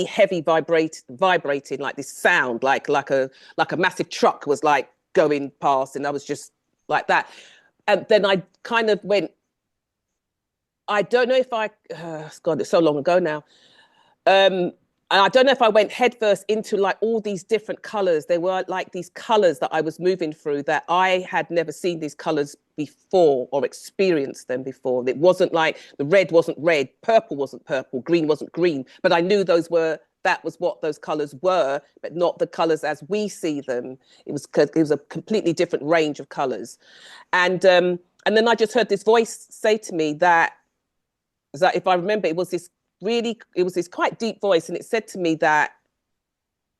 heavy vibrating, like this sound, like a massive truck was like going past, and I was just like that. And then I kind of went, I don't know if God, it's so long ago now. And I don't know if I went headfirst into like all these different colors. There were like these colors that I was moving through that I had never seen these colors before or experienced them before. It wasn't like the red wasn't red, purple wasn't purple, green wasn't green, but I knew that was what those colors were, but not the colors as we see them. It was a completely different range of colors. And then I just heard this voice say to me that if I remember, it was this quite deep voice, and it said to me that,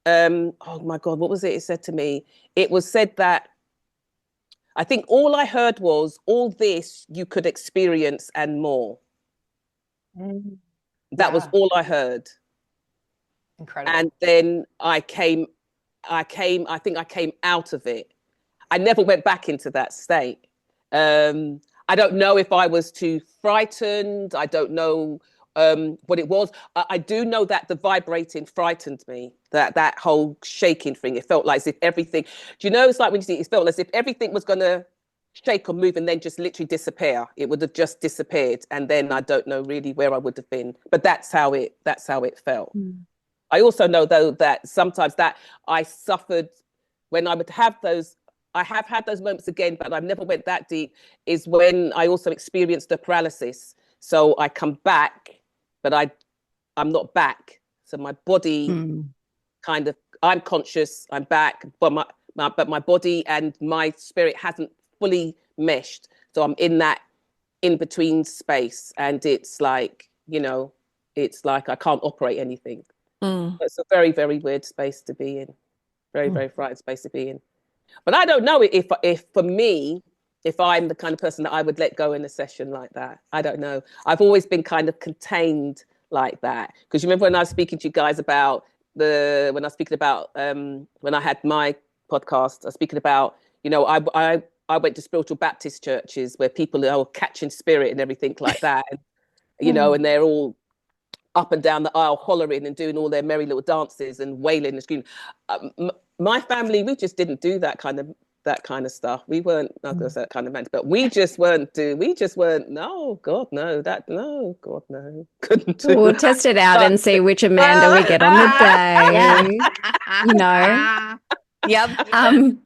oh my God, what was it? It said to me, it was said that, I think all I heard was, all this you could experience and more. That was all I heard. Incredible. And then I think I came out of it. I never went back into that state. I don't know if I was too frightened. I don't know what it was. I do know that the vibrating frightened me, that whole shaking thing. It felt like as if everything, do you know, it's like when you see, it felt as if everything was going to shake or move and then just literally disappear. It would have just disappeared. And then I don't know really where I would have been, but that's how it felt. I also know though that sometimes that I suffered when I would have those, I have had those moments again, but I've never went that deep, is when I also experienced the paralysis. So I come back, but I'm not back. So my body kind of, I'm conscious, I'm back, but my body and my spirit hasn't fully meshed. So I'm in that in between space, and it's like, it's like I can't operate anything. It's a very, very weird space to be in. Very, very frightened space to be in. But I don't know if for me, if I'm the kind of person that I would let go in a session like that. I don't know. I've always been kind of contained like that. Because you remember when I was speaking to you guys about when I had my podcast, I was speaking about, I went to spiritual Baptist churches where people are catching spirit and everything like that. And, and they're all up and down the aisle hollering and doing all their merry little dances and wailing and screaming. My family, we just didn't do that kind of stuff. We weren't that kind of man, but we just weren't, no, God, no, God, no, couldn't do We'll that. test it out and see which Amanda we get on the day. Yep. I'm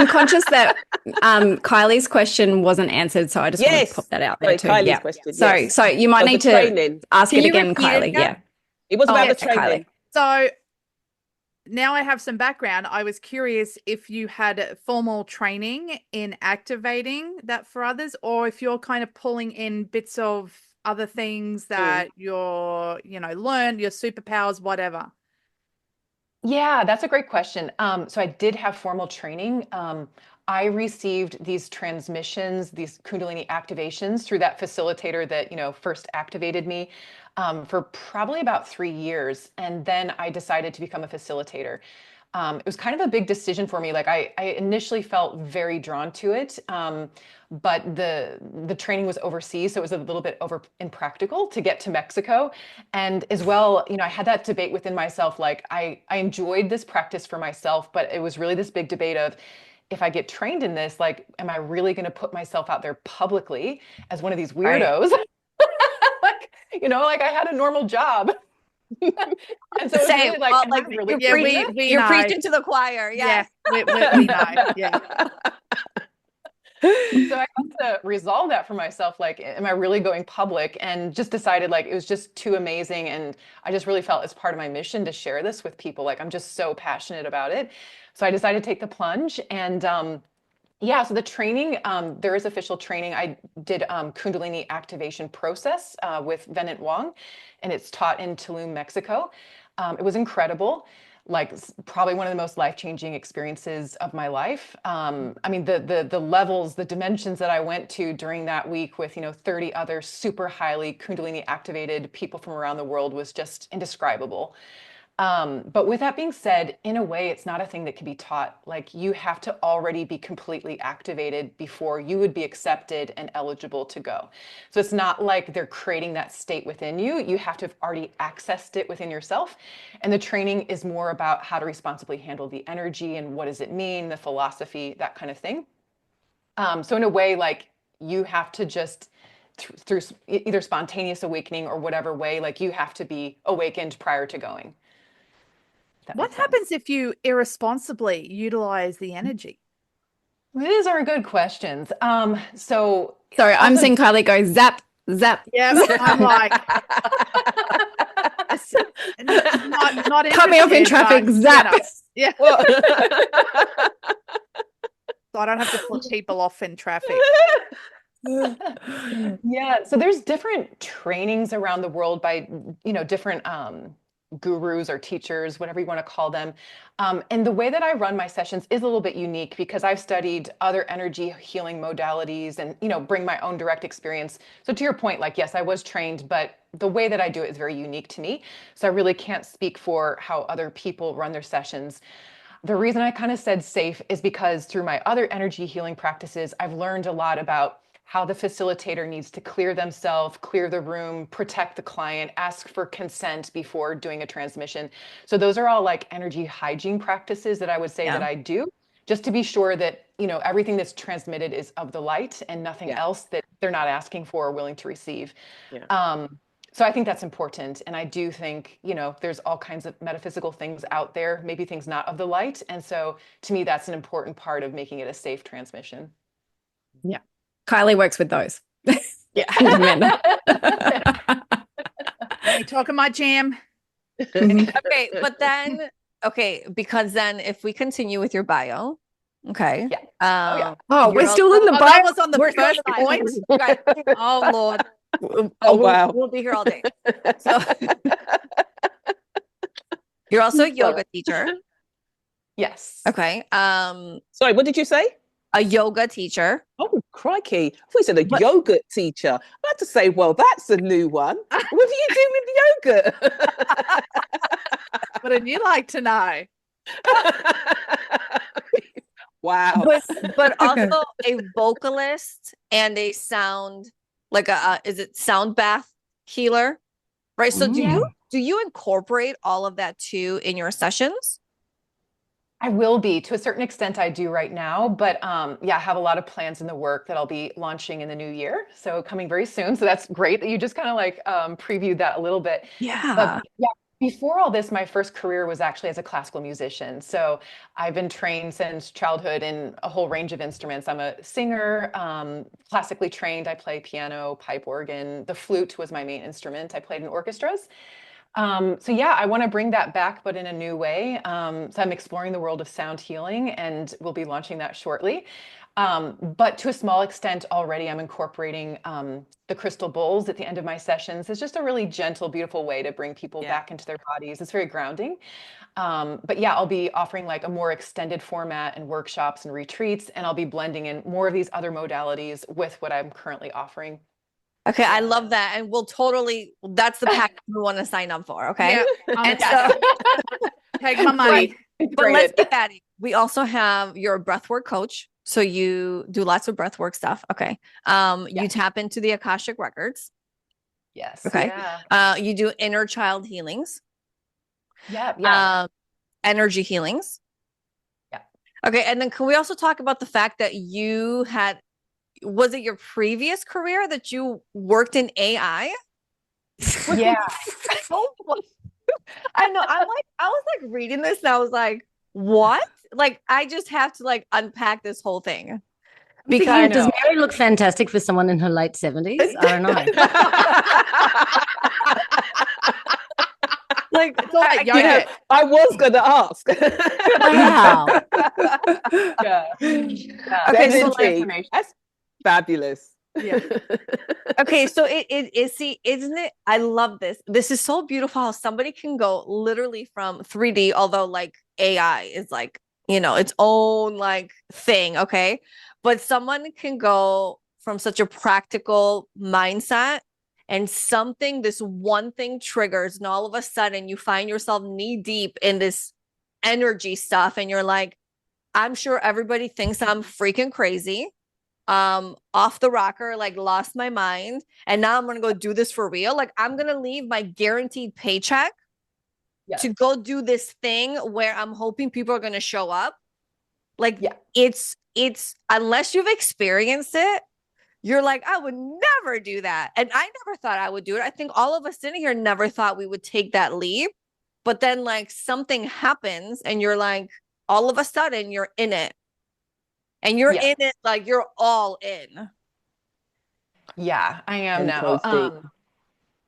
conscious that Kylie's question wasn't answered, so I just want to pop that out there too. Kylie's question. So you might need to ask it again, Kylie. Yeah. It was about the training. Kylie. So now I have some background. I was curious if you had formal training in activating that for others, or if you're kind of pulling in bits of other things that you're, learned, your superpowers, whatever. Yeah, that's a great question. So I did have formal training. I received these transmissions, these Kundalini activations through that facilitator that, first activated me for probably about 3 years. And then I decided to become a facilitator. It was kind of a big decision for me. Like I initially felt very drawn to it, but the training was overseas, so it was a little bit impractical to get to Mexico. And as well, I had that debate within myself. Like I enjoyed this practice for myself, but it was really this big debate of, if I get trained in this, like, am I really going to put myself out there publicly as one of these weirdos? Right. like I had a normal job. And so Same. Really, you're preaching to the choir. Yes. We know. Yeah. So I had to resolve that for myself. Like, am I really going public? And just decided like it was just too amazing. And I just really felt it's part of my mission to share this with people. Like, I'm just so passionate about it. So I decided to take the plunge. And Yeah, so the training, there is official training. I did Kundalini activation process with Venant Wong, and it's taught in Tulum, Mexico. It was incredible, like probably one of the most life-changing experiences of my life. I mean, the levels, the dimensions that I went to during that week with 30 other super highly Kundalini activated people from around the world was just indescribable. But with that being said, in a way, it's not a thing that can be taught. Like you have to already be completely activated before you would be accepted and eligible to go. So it's not like they're creating that state within you. You have to have already accessed it within yourself. And the training is more about how to responsibly handle the energy and what does it mean, the philosophy, that kind of thing. So in a way, like you have to just through either spontaneous awakening or whatever way, like you have to be awakened prior to going. What happens if you irresponsibly utilize the energy? These are good questions. So sorry, I'm seeing Kylie go zap, zap. Yeah, I'm like, not cut me off in traffic, zap. Yeah. Well, So I don't have to flip people off in traffic. Yeah, so there's different trainings around the world by, different gurus or teachers, whatever you want to call them. And the way that I run my sessions is a little bit unique because I've studied other energy healing modalities and, bring my own direct experience. So to your point, like, yes, I was trained, but the way that I do it is very unique to me. So I really can't speak for how other people run their sessions. The reason I kind of said safe is because through my other energy healing practices, I've learned a lot about how the facilitator needs to clear themselves, clear the room, protect the client, ask for consent before doing a transmission. So those are all like energy hygiene practices that I would say that I do, just to be sure that, everything that's transmitted is of the light and nothing else that they're not asking for or willing to receive. So I think that's important. And I do think, there's all kinds of metaphysical things out there, maybe things not of the light. And so to me, that's an important part of making it a safe transmission. Yeah. Kylie works with those. Yeah. Hey, talking my jam. Okay, but then, because then if we continue with your bio, okay. Yeah. We're still in the bio. That was on the first point. Right. Oh, Lord. oh, wow. We'll be here all day. So you're also a yoga teacher. Yes. Okay. Sorry, what did you say? A yoga teacher. Oh, crikey. I thought you said a yogurt teacher. I had to say, well, that's a new one. What do you do with yogurt? Wouldn't you like to know? Wow. But also a vocalist and a sound, like is it sound bath healer? Right. So do you incorporate all of that too in your sessions? I will be to a certain extent. I do right now, but I have a lot of plans in the work that I'll be launching in the new year. So coming very soon. So that's great that you just kind of like previewed that a little bit. Yeah. But before all this, my first career was actually as a classical musician. So I've been trained since childhood in a whole range of instruments. I'm a singer, classically trained. I play piano, pipe organ. The flute was my main instrument. I played in orchestras. I want to bring that back, but in a new way. So I'm exploring the world of sound healing and we'll be launching that shortly. But to a small extent already, I'm incorporating the crystal bowls at the end of my sessions. It's just a really gentle, beautiful way to bring people back into their bodies. It's very grounding. I'll be offering like a more extended format and workshops and retreats, and I'll be blending in more of these other modalities with what I'm currently offering. Okay, I love that. And that's the package we want to sign up for. Okay. Yeah, and so take my money. But let's get at it. We also have your breathwork coach. So you do lots of breathwork stuff. Okay. You tap into the Akashic records. Yes. Okay. Yeah. You do inner child healings. Yeah. Energy healings. Yeah. Okay. And then can we also talk about the fact that was it your previous career that you worked in AI? Yeah. I know. I was like reading this and I was like, what? Like, I just have to like unpack this whole thing. Because does Mary look fantastic for someone in her late 70s? I don't know. Like, so I you know, I was going to ask. Wow. Yeah. Okay, so Definitely. That's fabulous. Yeah. okay, so it is, see, isn't it? I love this. This is so beautiful how somebody can go literally from 3D, although like AI is like, you know, its own like thing, okay? But someone can go from such a practical mindset and something, this one thing triggers, and all of a sudden you find yourself knee deep in this energy stuff, and you're like, I'm sure everybody thinks I'm freaking crazy, off the rocker, like lost my mind, and now I'm gonna go do this for real. Like I'm gonna leave my guaranteed paycheck to go do this thing where I'm hoping people are gonna show up. Like it's unless you've experienced it, you're like, I would never do that. And I never thought I would do it. I think all of us sitting here never thought we would take that leap. But then like something happens and you're like, all of a sudden you're in it. And you're in it, like you're all in. Yeah, I am now.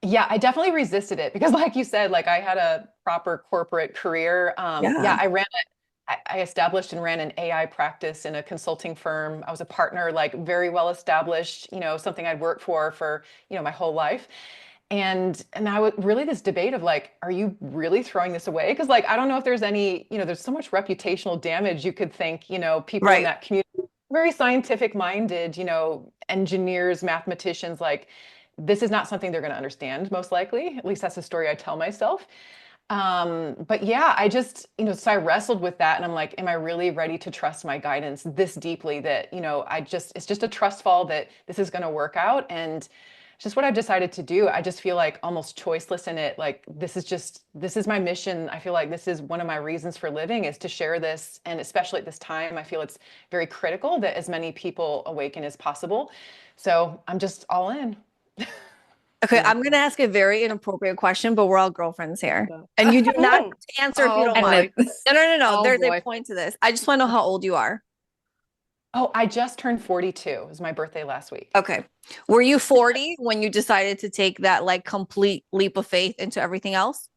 Yeah, I definitely resisted it because, like you said, like I had a proper corporate career. I established and ran an AI practice in a consulting firm. I was a partner, like very well established, you know, something I'd worked for, you know, my whole life. And I would really this debate of like, are you really throwing this away? Because like, I don't know if there's any, you know, there's so much reputational damage. You could think, you know, people in that community, very scientific minded, you know, engineers, mathematicians, like this is not something they're going to understand most likely. At least that's the story I tell myself. But yeah, I just, you know, so I wrestled with that and I'm like, am I really ready to trust my guidance this deeply that, you know, it's just a trust fall that this is going to work out. And it's just what I've decided to do. I just feel like almost choiceless in it. Like, this is my mission. I feel like this is one of my reasons for living is to share this. And especially at this time, I feel it's very critical that as many people awaken as possible. So I'm just all in. Okay, I'm going to ask a very inappropriate question, but we're all girlfriends here. And you do not have to answer if you don't want. No. There's a point to this. I just want to know how old you are. Oh, I just turned 42. It was my birthday last week. Okay. Were you 40 when you decided to take that like complete leap of faith into everything else?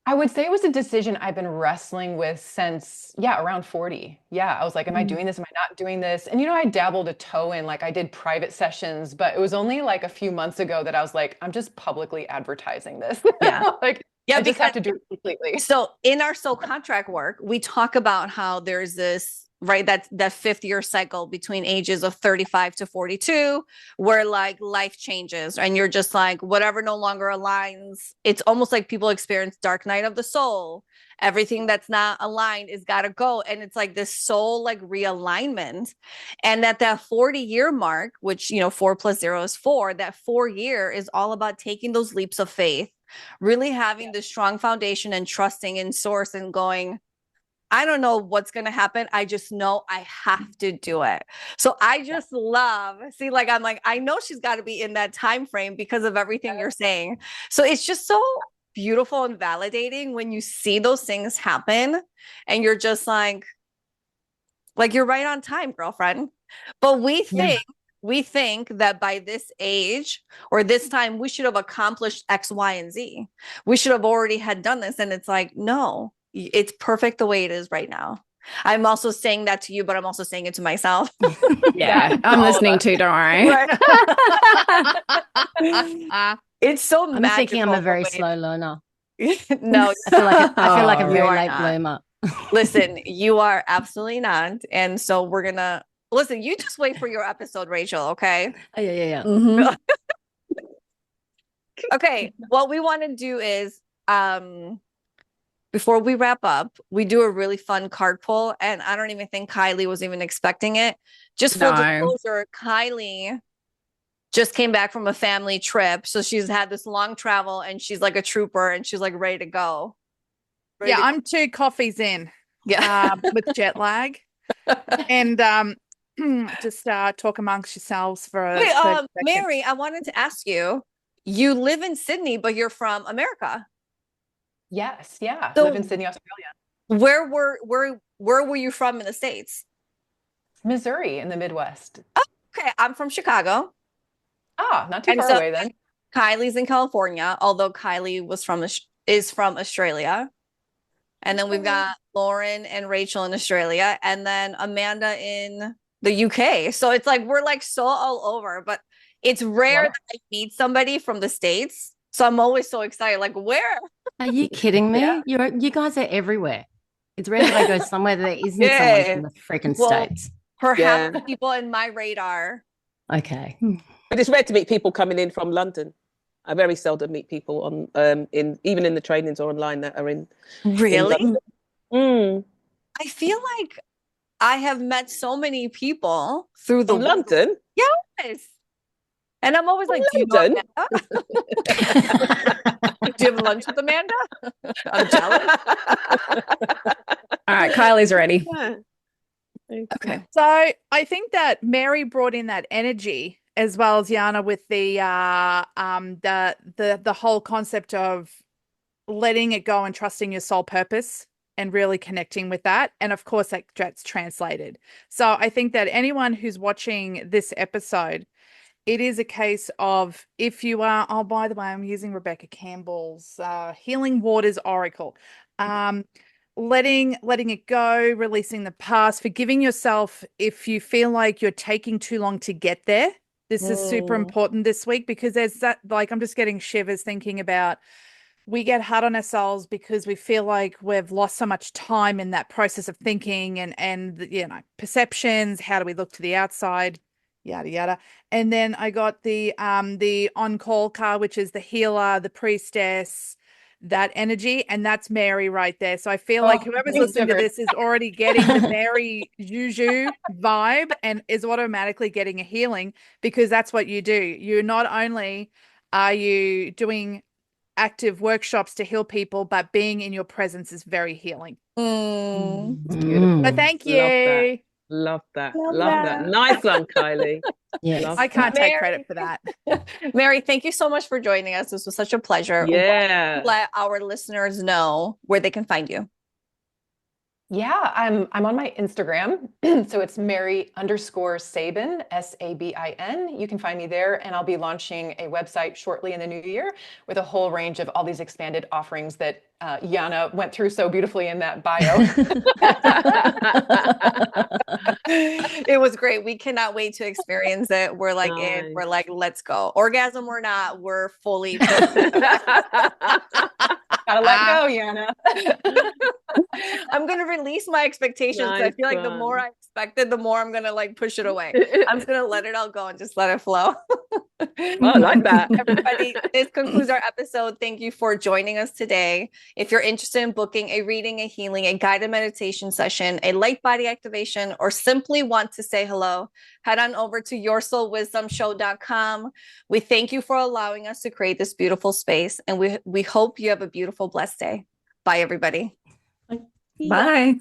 I would say it was a decision I've been wrestling with since, around 40. Yeah, I was like, am I doing this? Am I not doing this? And, you know, I dabbled a toe in, like I did private sessions, but it was only like a few months ago that I was like, I'm just publicly advertising this. Yeah. I just have to do it completely. So in our soul contract work, we talk about how there's this, right, that fifth year cycle between ages of 35 to 42 where like life changes and you're just like whatever no longer aligns. It's almost like people experience dark night of the soul. Everything that's not aligned is got to go, and it's like this soul like realignment. And at that 40-year mark, which, you know, 4 + 0 is 4, that 4-year is all about taking those leaps of faith, really having this strong foundation and trusting in source and going, I don't know what's going to happen. I just know I have to do it. So I just love, see, like, I'm like, I know she's got to be in that time frame because of everything you're saying. So it's just so beautiful and validating when you see those things happen and you're just like you're right on time, girlfriend. But we think that by this age or this time, we should have accomplished X, Y, and Z. We should have already had done this. And it's like, no, it's perfect the way it is right now. I'm also saying that to you, but I'm also saying it to myself. Yeah, I'm listening too, don't worry. Right. It's so I'm thinking I'm a very slow learner. No, I feel like a very late bloomer. Listen, you are absolutely not. And so we're gonna listen, you just wait for your episode, Rachel, okay? Oh, yeah. Mm-hmm. Okay, what we want to do is before we wrap up, we do a really fun card pull, and I don't even think Kylie was even expecting it. Just full disclosure, Kylie just came back from a family trip, so she's had this long travel, and she's like a trooper, and she's like ready to go. I'm 2 coffees in. With jet lag, and just talk amongst yourselves for a second. Mary, I wanted to ask you. You live in Sydney, but you're from America. Yes, yeah. So live in Sydney, Australia. Where were you from in the States? Missouri in the Midwest. Oh, okay, I'm from Chicago. Ah, not too far away then. Kylie's in California, although Kylie was from is from Australia. And then we've got Lauren and Rachel in Australia, and then Amanda in the UK. So it's like we're like so all over, but it's rare that I meet somebody from the States. So I'm always so excited. Like, where? Are you kidding me? You guys are everywhere. It's rare that I go somewhere that isn't someone from the freaking States. Perhaps people in my radar. Okay. But it's rare to meet people coming in from London. I very seldom meet people on even in the trainings or online that are in. Really? In I feel like I have met so many people through the London. Yes. And I'm always like, do you know Amanda? Do you have lunch with Amanda? I'm jealous. All right, Kylie's ready. Okay. So I think that Mary brought in that energy as well as Yana with the whole concept of letting it go and trusting your soul purpose and really connecting with that. And of course, that gets translated. So I think that anyone who's watching this episode, it is a case of if you are, oh, by the way, I'm using Rebecca Campbell's Healing Waters Oracle. Letting it go, releasing the past, forgiving yourself if you feel like you're taking too long to get there. This is super important this week because there's that, like, I'm just getting shivers thinking about we get hard on ourselves because we feel like we've lost so much time in that process of thinking and you know, perceptions, how do we look to the outside, yada yada. And then I got the on-call card, which is the healer, the priestess, that energy, and that's Mary right there. So I feel like whoever's listening to this is already getting the Mary Juju vibe and is automatically getting a healing because that's what you do. You not only are you doing active workshops to heal people, but being in your presence is very healing. Beautiful. So thank you. Love that. Nice one, Kylie. Yes. I can't take credit for that. Mary, thank you so much for joining us. This was such a pleasure. Yeah. Let our listeners know where they can find you. Yeah, I'm on my Instagram. So it's Mary_Sabin, Sabin. You can find me there, and I'll be launching a website shortly in the new year with a whole range of all these expanded offerings that Yana went through so beautifully in that bio. It was great. We cannot wait to experience it. We're like we're like, let's go. Orgasm or not, we're fully Gotta let go, Yana. I'm gonna release my expectations. I feel like the more I expected, the more I'm gonna like push it away. I'm just gonna let it all go and just let it flow. I like that. Everybody, this concludes our episode. Thank you for joining us today. If you're interested in booking a reading, a healing, a guided meditation session, a light body activation, or simply want to say hello, head on over to yoursoulwisdomshow.com. We thank you for allowing us to create this beautiful space, and we hope you have a beautiful, blessed day. Bye, everybody. Bye.